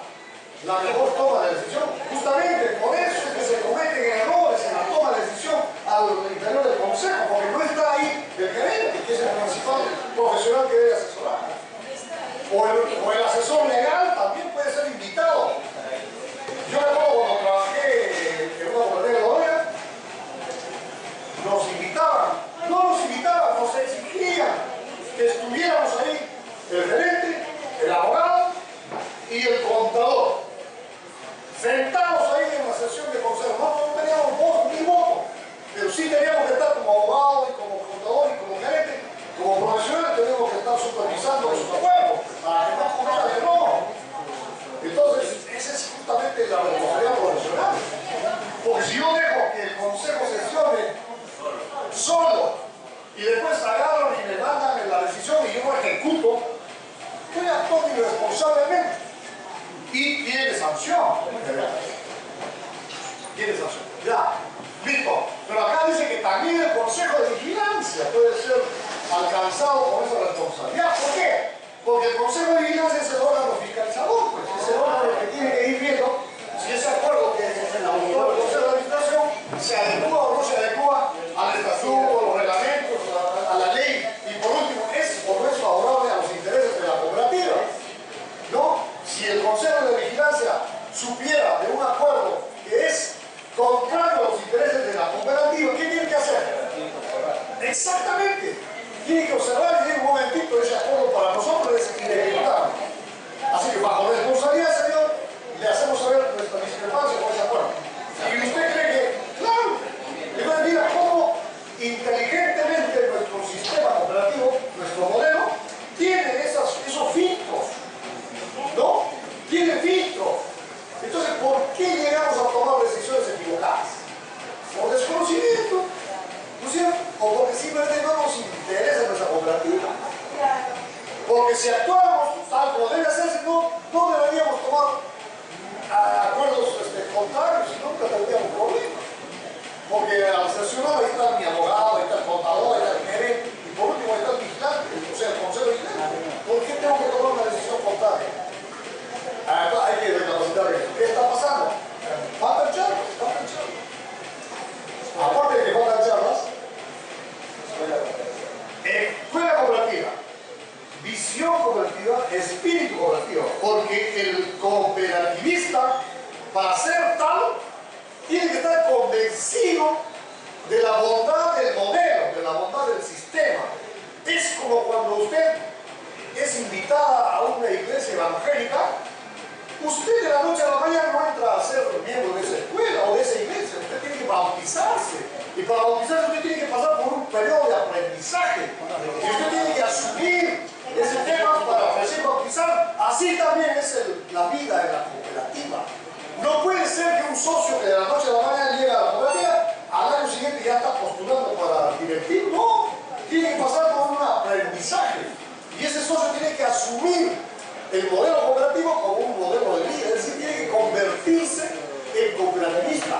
Speaker 1: la mejor toma de decisión. Justamente por eso es que se cometen errores en la toma de decisión al interior del consejo, porque no está ahí el gerente, que es el principal profesional que debe asesorar. O el asesor legal también puede ser invitado. Yo recuerdo cuando trabajé en una comunidad de Bolivia, nos invitaban, nos exigían que estuviéramos ahí el gerente, el abogado y el contador, sentados ahí en la sesión de consejo. No teníamos voz ni voto, pero sí teníamos que estar como abogado y como contador y como gerente, como profesional teníamos que estar supervisando sus acuerdos para que no cometan error. Entonces, esa es justamente la responsabilidad profesional. Porque si yo dejo que el consejo sesione solo y después agarran y me mandan en la decisión y yo no ejecuto, estoy actuando irresponsablemente. Y tiene sanción. Tiene sanción. Ya, listo. Pero acá dice que también el Consejo de Vigilancia puede frente. Tiene que observar y decir un momentito, ese acuerdo para nosotros es inejecutable. Así que bajo responsabilidad, señor, le hacemos saber nuestra discrepancia con ese acuerdo. Y usted cree que, claro, entonces mira cómo inteligentemente nuestro sistema cooperativo, nuestro modelo, tiene esos filtros, ¿no? Tiene filtros. Entonces, ¿por qué llegamos a tomar decisiones equivocadas? Por desconocimiento, ¿no es cierto? O porque simplemente no nos interesa nuestra cooperativa. Porque si actuamos tal como debe hacerse, no deberíamos tomar acuerdos contrarios y nunca tendríamos problemas. Porque al sesionar ahí está mi abogado, ahí está el contador, ahí está el gerente, y por último ahí está el vigilante, o sea, el consejo vigilante. ¿Por qué tengo que tomar una decisión contraria? Hay que recapacitar esto. ¿Qué está pasando? Faltan charlas, faltan charlas. Aparte de que faltan charlas, escuela cooperativa, visión cooperativa, espíritu cooperativo, porque el cooperativista, para ser tal, tiene que estar convencido de la bondad del modelo, de la bondad del sistema. Es como cuando usted es invitada a una iglesia evangélica, usted de la noche a la mañana no entra a ser miembro de esa escuela o de esa iglesia, usted tiene que bautizarse. Y para bautizarse usted tiene que pasar por un periodo de aprendizaje. Y usted tiene que asumir ese tema para recién bautizar. Así también es la vida de la cooperativa. No puede ser que un socio que de la noche a la mañana llega a la cooperativa, al año siguiente ya está postulando para directivo. No, tiene que pasar por un aprendizaje. Y ese socio tiene que asumir el modelo cooperativo como un modelo de vida, es decir, tiene que convertirse en cooperativista.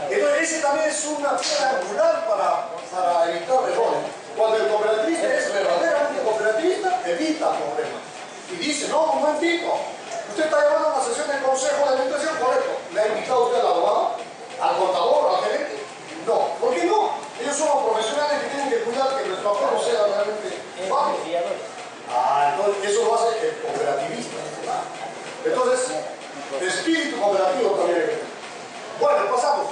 Speaker 1: Entonces ese también es una piedra angular para evitar errores. Cuando el cooperativista es verdaderamente cooperativista, evita problemas. Y dice, no, un momentito, usted está llevando una sesión del consejo de administración, correcto. ¿Le ha invitado usted al abogado, al contador, al gerente? No. ¿Por qué no? Ellos son los profesionales que tienen que cuidar que nuestro acuerdo sea realmente válido. Entonces eso lo hace el cooperativista. Entonces, espíritu cooperativo también. Bueno, pasamos.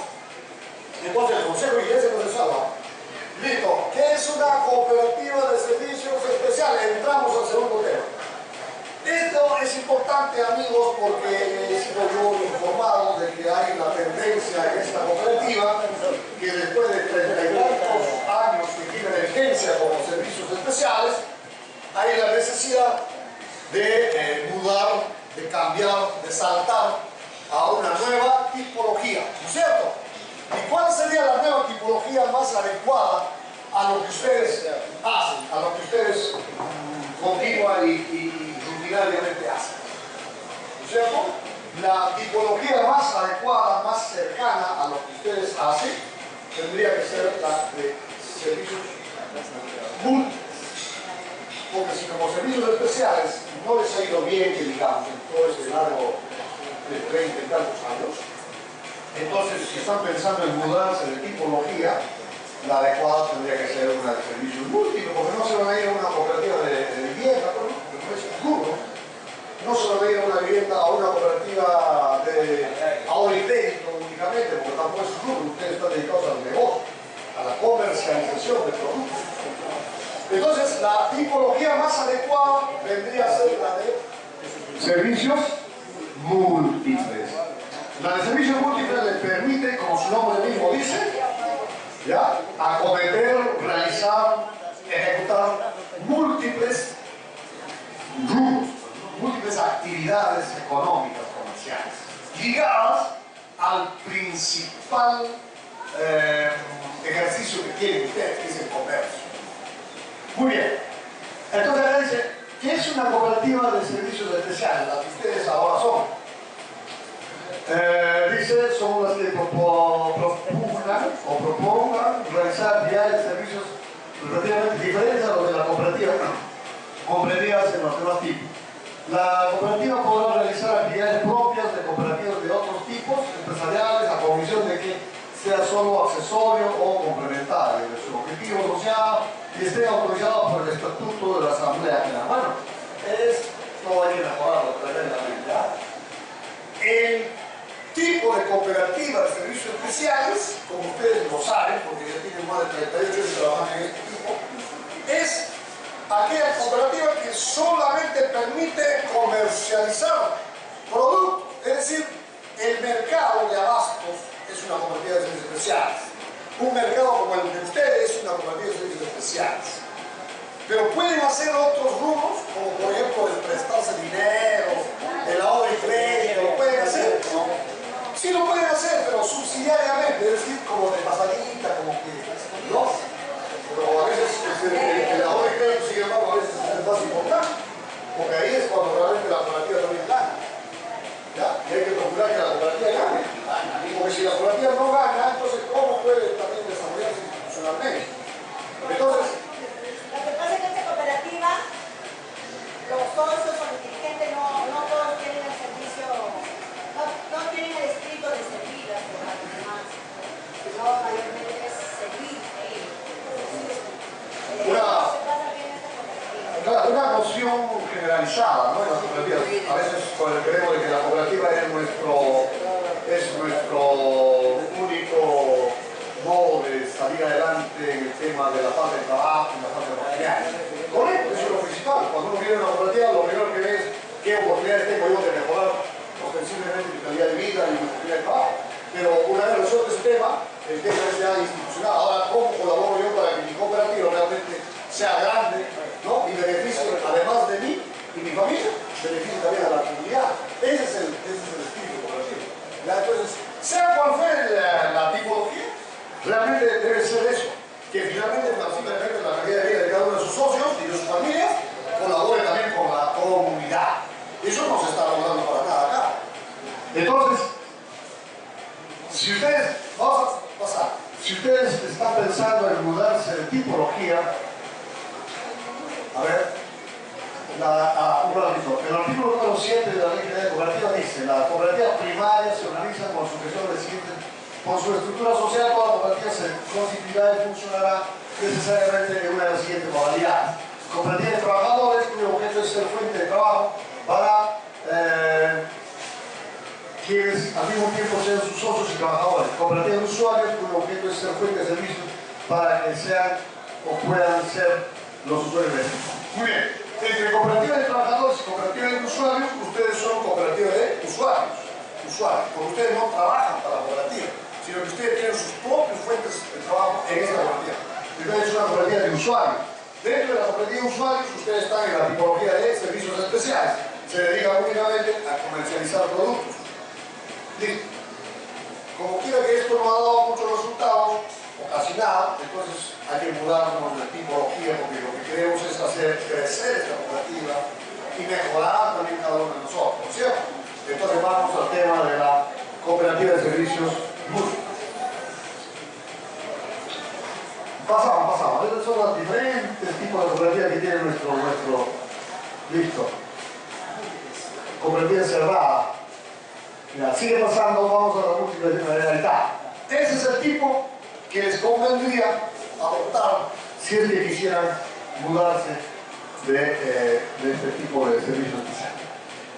Speaker 1: Entonces el Consejo de Iglesia no se salva. Listo. ¿Qué es una cooperativa de servicios especiales? Entramos al segundo tema. Esto es importante, amigos, porque he sido yo informado de que hay una tendencia en esta cooperativa que después de 30 y tantos años que tiene emergencia como servicios especiales, hay la necesidad de mudar, de cambiar, de saltar a una nueva tipología, ¿no es cierto? ¿Y cuál sería la nueva tipología más adecuada a lo que ustedes hacen, a lo que ustedes continua y rutinariamente hacen? ¿No es cierto? La tipología más adecuada, más cercana a lo que ustedes hacen, tendría que ser la de servicios múltiples. Porque si como servicios especiales no les ha ido bien, que digamos, en todo este largo de 30 y tantos años, entonces si están pensando en mudarse de tipología, la adecuada tendría que ser una de servicios múltiples, porque no se van a ir a una cooperativa de vivienda, ¿no? No es seguro. No se van a ir a una vivienda, a una cooperativa de ahorro y crédito únicamente, porque tampoco es seguro. Ustedes están dedicados al negocio, a la comercialización de productos. Entonces, la tipología más adecuada vendría a ser la de servicios múltiples. La de servicios múltiples le permite, como su nombre mismo dice, ¿ya?, acometer, realizar, ejecutar múltiples rubros, múltiples actividades económicas comerciales ligadas al principal ejercicio que tienen ustedes, que es el comercio. Muy bien. Entonces le dice, ¿qué es una cooperativa de servicios especiales? La que ustedes ahora son. Dice, son las que propongan realizar actividades de servicios relativamente diferentes a los de la cooperativa, comprendidas en los demás tipos. La cooperativa podrá realizar actividades propias de cooperativas de otros tipos empresariales a condición de que sea solo accesorio o complementario de su objetivo social y esté autorizado por el estatuto de la Asamblea General. Bueno, no va a ir mejorando tremendamente. El tipo de cooperativa de servicios especiales, como ustedes lo saben, porque ya tienen más de 38 años trabajando en este tipo, que solamente permite comercializar productos, es decir, el mercado de abastos es una cooperativa de servicios especiales. Un mercado como el de ustedes es una cooperativa de servicios especiales. Pero pueden hacer otros rubros, como por ejemplo el prestarse dinero, el ahorro y crédito, ¿lo pueden hacer? Sí lo pueden hacer, pero subsidiariamente, es decir, como de pasadita, como que, ¿no? Pero a veces el ahorro y crédito, sin embargo, a veces es más importante, porque ahí es cuando realmente la cooperativa también gana. ¿Ya? Y hay que procurar que la cooperativa gane. Porque si la cooperativa no gana, entonces ¿cómo puede también desarrollarse institucionalmente? Entonces,
Speaker 5: lo que pasa es que esta cooperativa, los socios o los dirigentes no todos tienen el servicio, no tienen el espíritu de servir a los demás, sino mayormente es servir.
Speaker 1: Una noción generalizada, ¿no? En las cooperativas. A veces creemos de que la cooperativa es nuestro único modo de salir adelante en el tema de la falta de trabajo y la falta de oportunidades. Correcto, eso es lo principal. Cuando uno viene a una cooperativa, lo primero que ve es qué oportunidades tengo yo de mejorar ostensiblemente mi calidad de vida y mi oportunidad de trabajo. Pero una vez resuelto ese tema, el tema es ya institucional. Ahora, ¿cómo colaboro yo para que mi cooperativa realmente sea grande, ¿no? Y beneficie, además de mí y mi familia, beneficie también a la comunidad? Ese es el espíritu cooperativo. Entonces, sea cual fuere la tipología, realmente debe ser eso, que finalmente simplemente la calidad de vida de cada uno de sus socios y de sus familias colabore también con la comunidad. Eso no se está logrando para nada acá. Entonces, si ustedes, vamos a pasar, si ustedes están pensando en mudarse de tipología, a ver, un ratito, el artículo número 7 de la Ley General de Cooperativas dice: las cooperativas primarias se organizan con sujeción del siguiente. Por su estructura social, toda cooperativa se constituirá y funcionará necesariamente en una de las siguientes modalidades. Cooperativa de trabajadores, cuyo objeto es ser fuente de trabajo para quienes al mismo tiempo sean sus socios y trabajadores. Cooperativa de usuarios, cuyo objeto es ser fuente de servicios para que sean o puedan ser los usuarios de servicios. Muy bien, entre cooperativa de trabajadores y cooperativa de usuarios, ustedes son cooperativa de usuarios. Porque ustedes no trabajan para la cooperativa, sino que ustedes tienen sus propias fuentes de trabajo en esta cooperativa. Entonces es una cooperativa de usuarios. Dentro de la cooperativa de usuarios, ustedes están en la tipología de servicios especiales. Se dedican únicamente a comercializar productos. Listo. Como quiera que esto no ha dado muchos resultados, o casi nada, entonces hay que mudarnos de tipología, porque lo que queremos es hacer crecer esta cooperativa y mejorar también cada uno de nosotros, ¿cierto? Entonces vamos al tema de la cooperativa de servicios múltiples. Pasamos. Estos son los diferentes tipos de cooperativas que tiene nuestro listo. Cooperativa cerrada. Mira, sigue pasando, vamos a la múltiple de realidad. Ese es el tipo que les convendría adoptar si es que quisieran mudarse de este tipo de servicios especiales.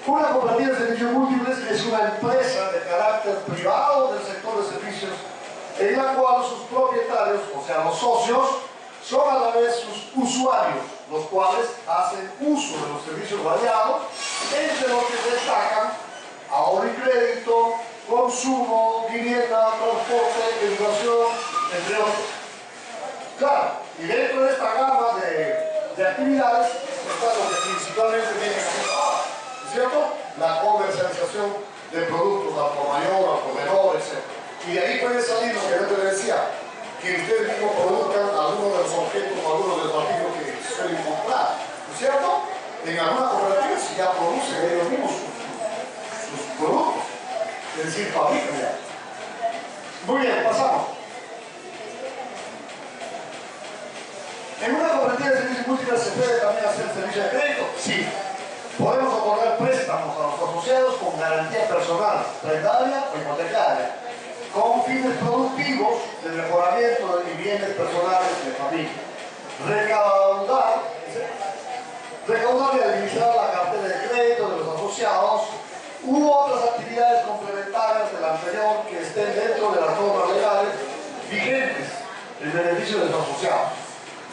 Speaker 1: Una cooperativa de servicios múltiples es una empresa de carácter privado del sector de servicios en la cual sus propietarios, o sea los socios, son a la vez sus usuarios, los cuales hacen uso de los servicios variados, entre los que destacan ahorro y crédito, consumo, vivienda, transporte, educación, entre otros. Claro, y dentro de esta gama de actividades está lo que principalmente tiene que hacer, ¿cierto? La comercialización de productos al por mayor, al por menor, etc. Y de ahí puede salir lo que yo te decía, que ustedes mismos produzcan algunos de los objetos o algunos de los artículos que suelen comprar, ¿no es cierto? En algunas cooperativas ya producen ellos mismos sus productos, es decir, fabrican ya. Muy bien, pasamos. En una cooperativa de servicios múltiples se puede también hacer servicio de crédito. Sí. Podemos otorgar préstamos a los asociados con garantía personal, prendaria o hipotecaria, con fines productivos de mejoramiento de bienes personales de familia. Recaudar y administrar la cartera de crédito de los asociados u otras actividades complementarias del anterior que estén dentro de las normas legales vigentes en beneficio de los asociados.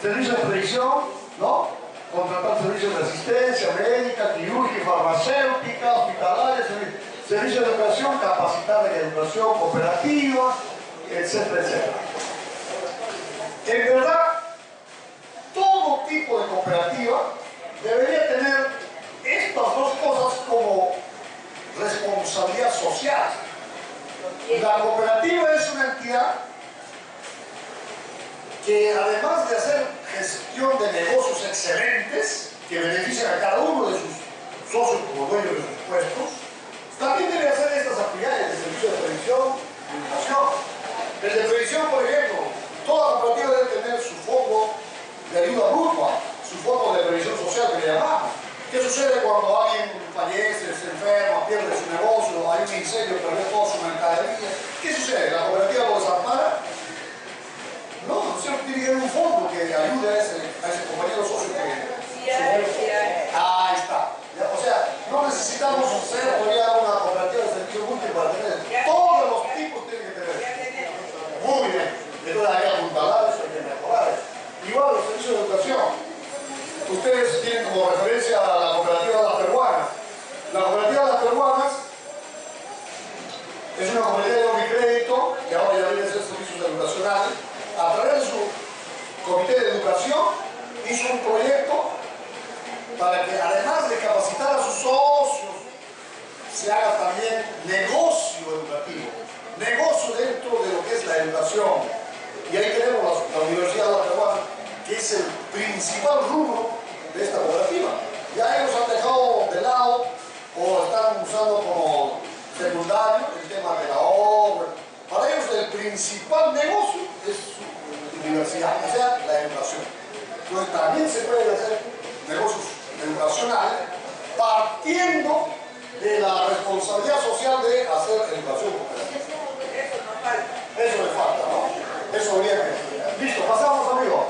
Speaker 1: Servicio de previsión, ¿no? contratar servicios de asistencia médica, quirúrgica, farmacéutica, hospitalaria, servicios de educación, capacitar en educación cooperativa, etcétera, etcétera. En verdad, todo tipo de cooperativa debería tener estas dos cosas como responsabilidad social. La cooperativa es una entidad que, además de hacer gestión de negocios excelentes que benefician a cada uno de sus socios como dueños de sus puestos, también debe hacer estas actividades de servicio de previsión y educación. El de previsión, por ejemplo, toda cooperativa debe tener su fondo de ayuda mutua, su fondo de previsión social que le llamamos. ¿Qué sucede cuando alguien fallece, se enferma, pierde su negocio, hay un incendio, perdió toda su mercadería? ¿Qué sucede? ¿La cooperativa lo desampara? No, siempre tiene que haber un fondo que ayude a ese compañero socio que... Ahí está. O sea, no necesitamos ser todavía una cooperativa de servicio múltiple para tener. Todos los tipos tienen que tener. Muy bien. Entonces hay que apuntalar eso, hay que mejorar eso. Igual los servicios de educación. Ustedes tienen como referencia a la cooperativa de las peruanas. La cooperativa de las peruanas es una cooperativa de microcrédito que ahora ya viene a hacer servicios educacionales. A través de su comité de educación hizo un proyecto para que, además de capacitar a sus socios, se haga también negocio educativo, negocio dentro de lo que es la educación. Y ahí tenemos la Universidad de la Peruana, que es el principal rubro de esta cooperativa. Ya ellos han dejado de lado o están usando como secundario el tema de la obra. Para ellos el principal negocio es su universidad, o sea, la educación. Entonces también se pueden hacer negocios educacionales partiendo de la responsabilidad social de hacer educación cooperativa. Eso le falta, ¿no? Eso viene. Listo, pasamos, amigo.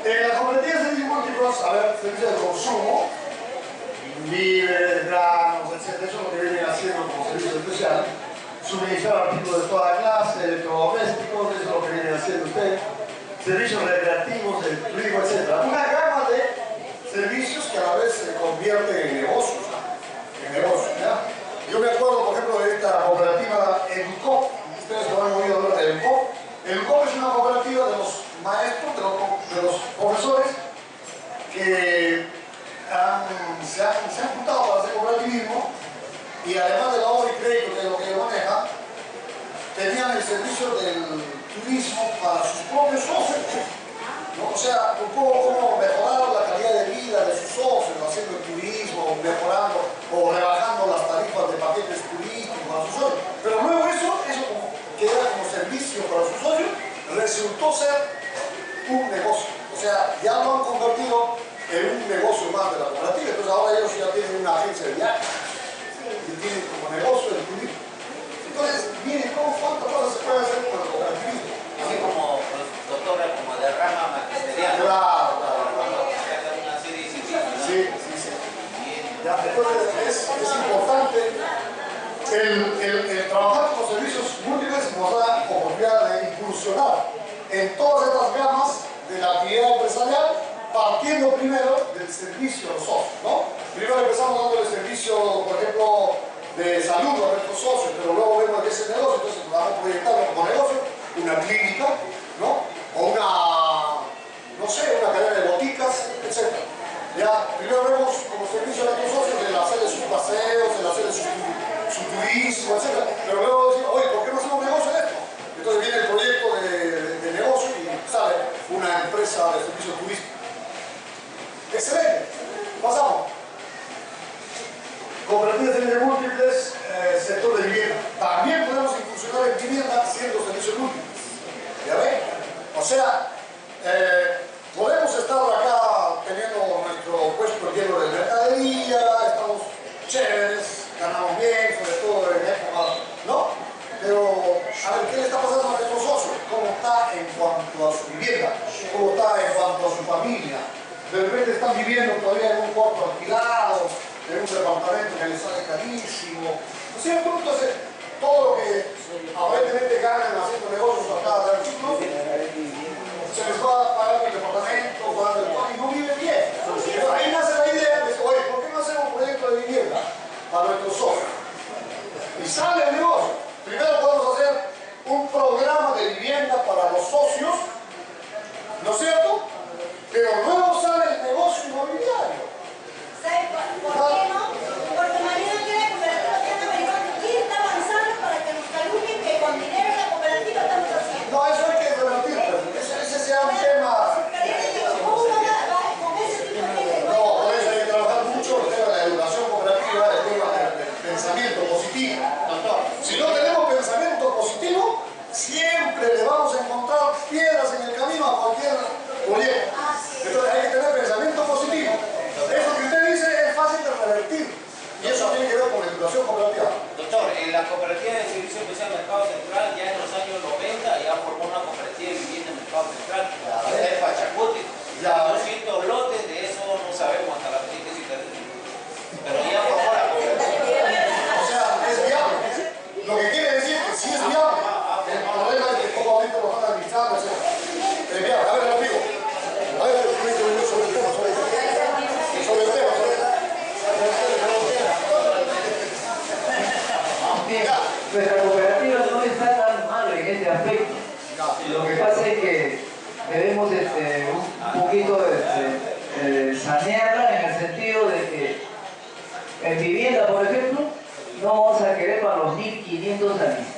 Speaker 1: En las cooperativas de servicios múltiples, a ver, servicios de consumo, víveres, granos, etc. Eso es lo que vienen haciendo como servicios especiales. Suministrar artículos de toda clase, electrodomésticos, eso es lo que vienen haciendo ustedes. Servicios recreativos, de turismo, etc. Una gama de servicios que a la vez se convierten en negocios. ¿Ya? Yo me acuerdo, por ejemplo, de esta cooperativa Educop. Ustedes lo han oído hablar de Educop. Educop es una cooperativa de los maestros, de los profesores que se han juntado para hacer cooperativismo y, además de la obra y crédito, que es lo que maneja, tenían el servicio del turismo para sus propios socios, ¿no? O sea, un poco cómo mejorar la calidad de vida de sus socios, haciendo el turismo, mejorando o rebajando las tarifas de paquetes turísticos para sus socios. Pero luego eso como que era como servicio para sus socios, resultó ser un negocio. O sea, ya lo han convertido en un negocio más de la cooperativa. Entonces ahora ellos ya tienen una agencia de viajes y tienen como negocio el turismo. Entonces, miren cómo cuántas cosas se pueden hacer con el cooperativismo.
Speaker 3: Así como doctora, como de rama magisterial.
Speaker 1: Claro.
Speaker 3: Una serie de
Speaker 1: sí. Ya, entonces es importante. El trabajar con servicios múltiples nos da oportunidad de incursionar en todas estas gamas de la actividad empresarial, partiendo primero del servicio a los socios, ¿no? Primero empezamos dando el servicio, por ejemplo, de salud a nuestros socios, pero luego vemos que es el negocio, entonces nos vamos proyectando como negocio una clínica, ¿no? O no sé, una cadena de boticas, etc. Ya, primero vemos como servicio a nuestros socios el hacerle sus paseos, el hacerle su turismo, etc. Pero luego decimos, oye, ¿por qué no hacemos negocio de esto? Entonces viene el proyecto de negocio y sale una empresa de servicio turístico. Excelente. Pasamos. Cooperativas de servicios múltiples, sector de vivienda. También podemos incursionar en vivienda haciendo servicios múltiples. ¿Ya ven? O sea, podemos estar acá teniendo nuestro puesto lleno de mercadería, estamos chéveres, ganamos bien, sobre todo en época, ¿no? Pero, a ver, ¿qué le está pasando a nuestros socios? ¿Cómo está en cuanto a su vivienda? ¿Cómo está en cuanto a su familia? De repente están viviendo todavía en un cuarto alquilado, en un departamento que les sale carísimo. ¿No es cierto? Entonces, todo lo que aparentemente ganan haciendo negocios acá de artículos, se les va pagando el departamento, pagando el y no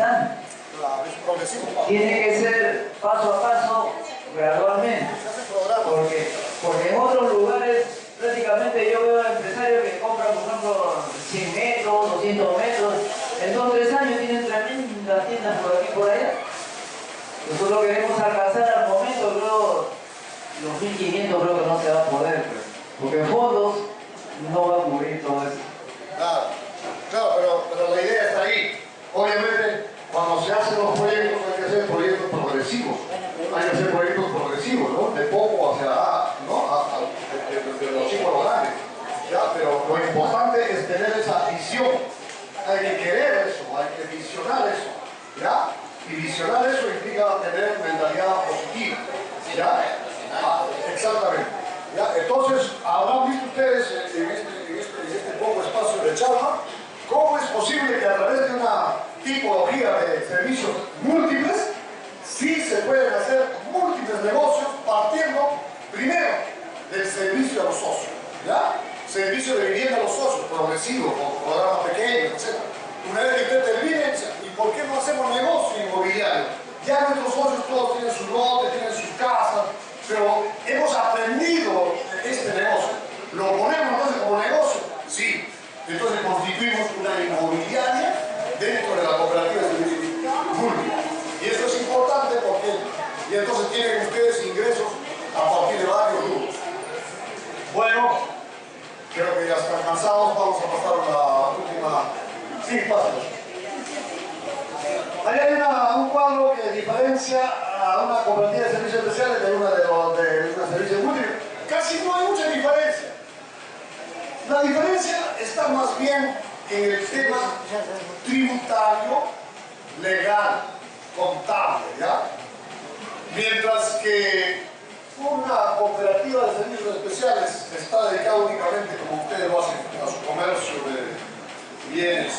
Speaker 2: instante.
Speaker 1: Claro, es progresivo.
Speaker 2: Tiene que ser paso a paso, gradualmente. Porque en otros lugares prácticamente yo veo empresarios que compran, por ejemplo, 100 metros, 200 metros. En 2 o 3 años tienen tremendas tiendas por aquí y por allá. Nosotros queremos alcanzar al momento, creo, los 1500 creo que no se va a poder, porque en fondos no va a cubrir todo eso.
Speaker 1: Claro, pero la idea está ahí. Obviamente, cuando se hacen los proyectos hay que hacer proyectos progresivos. Hay que hacer proyectos progresivos, ¿no? De poco hacia de los chicos a los grandes. ¿Ya? Pero lo importante es tener esa visión. Hay que querer eso, hay que visionar eso. ¿Ya? Y visionar eso implica tener mentalidad positiva. ¿Ya? Exactamente. ¿Ya? Entonces, habrán visto ustedes en este poco espacio de charla cómo es posible que a través de una tipología de servicios múltiples sí se pueden hacer múltiples negocios partiendo primero del servicio a los socios. ¿Ya? Servicio de vivienda a los socios, progresivo, con programas pequeños, etc. Una vez que usted termine, ¿y por qué no hacemos negocio inmobiliario? Ya nuestros socios todos tienen sus lotes, tienen sus casas, pero hemos aprendido este negocio. ¿Lo ponemos entonces como negocio? Sí. Entonces constituimos una inmobiliaria dentro de la cooperativa de servicios múltiples. Y eso es importante porque y entonces tienen ustedes ingresos a partir de varios grupos. Bueno, creo que ya están cansados, vamos a pasar a la última. Sí, pásenlo. Ahí hay un cuadro que diferencia a una cooperativa de servicios especiales de una servicios múltiples. Casi no hay mucha diferencia. La diferencia está más bien en el tema tributario, legal, contable, ¿ya? Mientras que una cooperativa de servicios especiales está dedicada únicamente, como ustedes lo hacen, a su comercio de bienes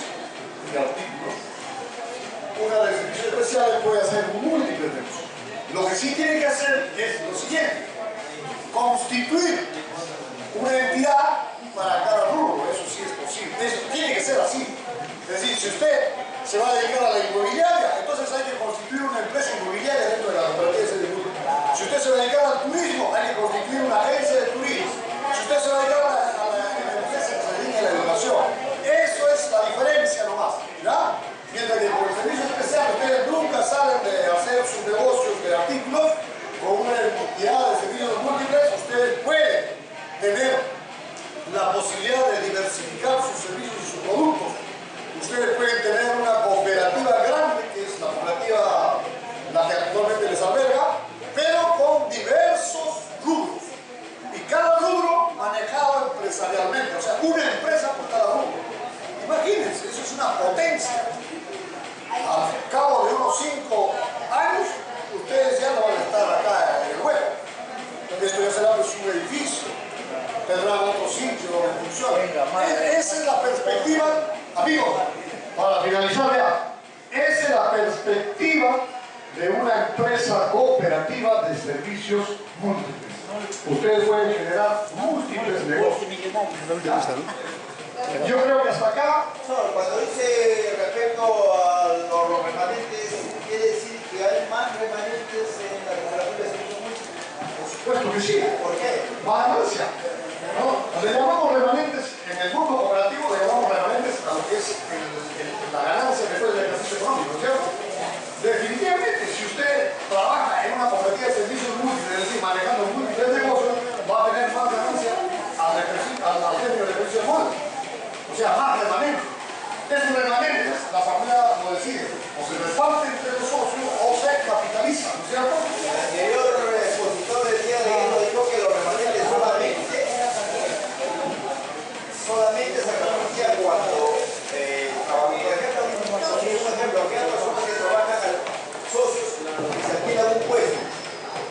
Speaker 1: y artículos. Una de servicios especiales puede hacer múltiples negocios. Lo que sí tiene que hacer es lo siguiente: constituir una entidad para cada rubro. Eso sí es posible. Eso tiene que ser así. Es decir, si usted se va a dedicar a la inmobiliaria, entonces hay que constituir una empresa inmobiliaria dentro de la cooperativa de servicios múltiples. Si usted se va a dedicar al turismo, hay que constituir una agencia de turismo. Si usted se va a dedicar a la empresa que se dedica a la educación, eso es la diferencia nomás, ¿ya? Mientras que por el servicio especial ustedes nunca salen de hacer sus negocios de artículos, con una entidad de servicios múltiples ustedes pueden tener la posibilidad de diversificar sus servicios y sus productos. Ustedes pueden tener una cooperativa grande, que es la cooperativa la que actualmente les alberga, pero con diversos rubros. Y cada rubro manejado empresarialmente, o sea, una empresa por cada rubro. Imagínense, eso es una potencia. Al cabo de unos 5 años, ustedes ya no van a estar acá en el hueco. Esto ya será pues un edificio, tendrán otro sitio donde funcione. Esa es la perspectiva, amigos, para finalizar ya, esa es la perspectiva de una empresa cooperativa de servicios múltiples. Ustedes pueden generar múltiples negocios. Yo creo que hasta acá.
Speaker 10: Cuando dice respecto a los remanentes, ¿quiere decir que hay más remanentes en la cooperativa de servicios múltiples?
Speaker 1: Por supuesto que sí.
Speaker 10: ¿Por qué?
Speaker 1: Más ganancia. ¿No? Le llamamos remanentes, en el mundo cooperativo le llamamos remanentes a lo que es la ganancia después del ejercicio económico, ¿cierto? Definitivamente, si usted trabaja en una cooperativa de servicios múltiples, es decir, manejando múltiples negocios, va a tener más ganancia al término del ejercicio económico. O sea, más remanentes. Esos remanentes, la asamblea lo decide, o se reparte entre los socios o se capitaliza, ¿no es cierto?
Speaker 10: El anterior expositor del día de hoy dijo que los remanentes solamente se renuncia cuando trabajan. Por ejemplo, un ejemplo, que hay personas que trabajan a socios y se alquilan un puesto.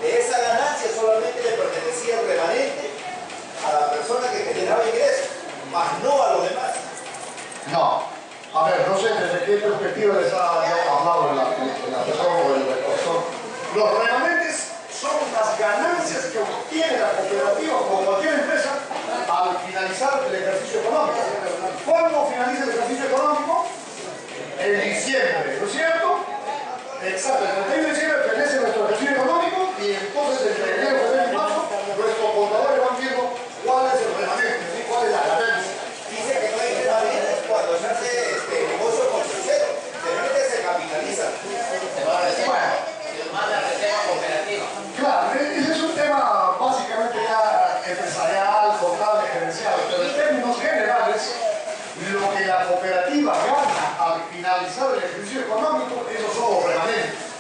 Speaker 10: De esa ganancia solamente le pertenecía el remanente a la persona que generaba ingresos, más no a los demás.
Speaker 1: No. A ver, no sé desde qué perspectiva les ha hablado el asesor o el profesor. Los remanentes son las ganancias que obtiene la cooperativa como cualquier empresa al finalizar el ejercicio económico. ¿Cuándo finaliza el ejercicio económico? En diciembre, ¿no es cierto? finalizar el ejercicio económico, esos son los remanentes.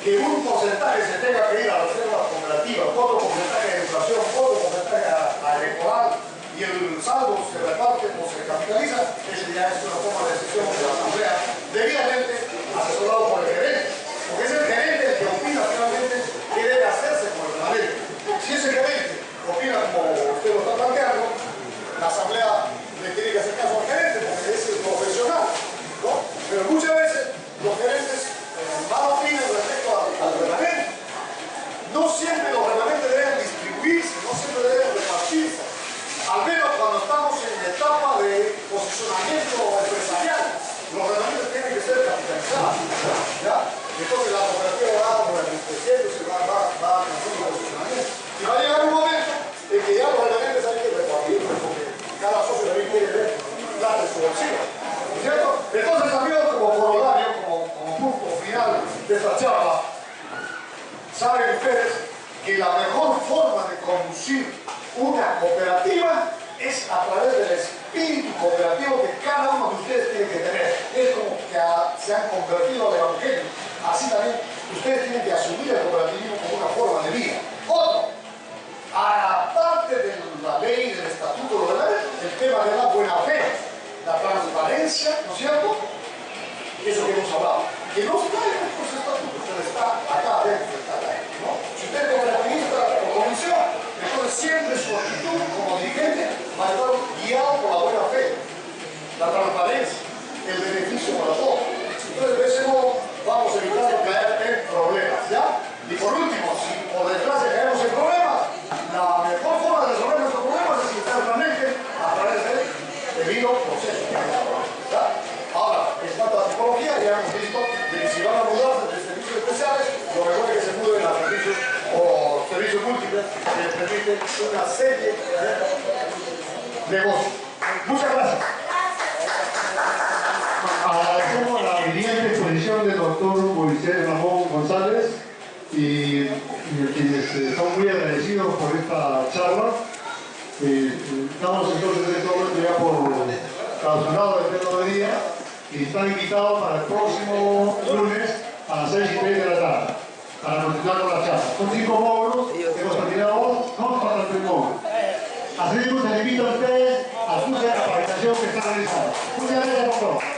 Speaker 1: Que un porcentaje se tenga que ir a la reserva cooperativa, otro porcentaje de inflación, otro porcentaje a electoral, y el saldo se reparte o se capitaliza, ese ya es una toma de decisión de la asamblea, debidamente asesorado por el gerente, porque es el gerente el que opina finalmente qué debe hacerse con el remanente. Si ese gerente opina como usted lo está planteando, la asamblea le tiene que hacer caso al gerente, porque es el profesional, ¿no? Pero muchas veces los gerentes mal opinan respecto al remanente. No siempre los remanentes deben distribuirse, no siempre deben repartirse. Al menos cuando estamos en la etapa de posicionamiento empresarial, los remanentes tienen que ser capitalizados, ¿ya? Entonces la cooperativa va por el 300 y va haciendo posicionamiento. Y va a llegar un momento en que ya los remanentes hay que repartirlos, porque cada socio también quiere ver plata en su bolsillo, ¿no es cierto? Entonces, amigos, como corolario, como punto final de esta charla, saben ustedes que la mejor forma de conducir una cooperativa es a través del espíritu cooperativo que cada uno de ustedes tiene que tener. Es como que se han convertido al evangelio. Así también ustedes tienen que asumir el cooperativismo como una forma de vida. Otro, aparte de la ley, del estatuto, el tema de la buena fe, la transparencia, ¿no es cierto? Eso que hemos hablado. Que no está en estos estatutos, pero está acá adentro, ¿no? Si usted es cooperativista o comisión, entonces siempre su actitud como dirigente va a estar guiado por la buena fe, la transparencia, el beneficio para todos. Entonces, de ese modo, vamos a evitar caer en problemas, ¿ya? Y por último, si por desgracia caemos en problemas, la mejor forma de resolver nuestros problemas es internamente a través del debido proceso, ¿ya? Ahora, en cuanto a psicología, ya hemos visto de que si van a mudarse de servicios especiales, lo mejor es que se muden a servicios o servicios múltiples que les permiten una serie de negocios. Muchas gracias.
Speaker 9: Agradecemos la brillante exposición del doctor Moisés Ramón González y quienes son muy agradecidos por esta charla. Estamos entonces en este momento ya por clausurado el pleno de día y están invitados para el próximo lunes a las 6:30 de la tarde para continuar con la charla. Son 5 módulos, hemos terminado 2 para el primer módulo. Así mismo se le invita a ustedes a su capacitación que está realizando. Muchas gracias, doctor.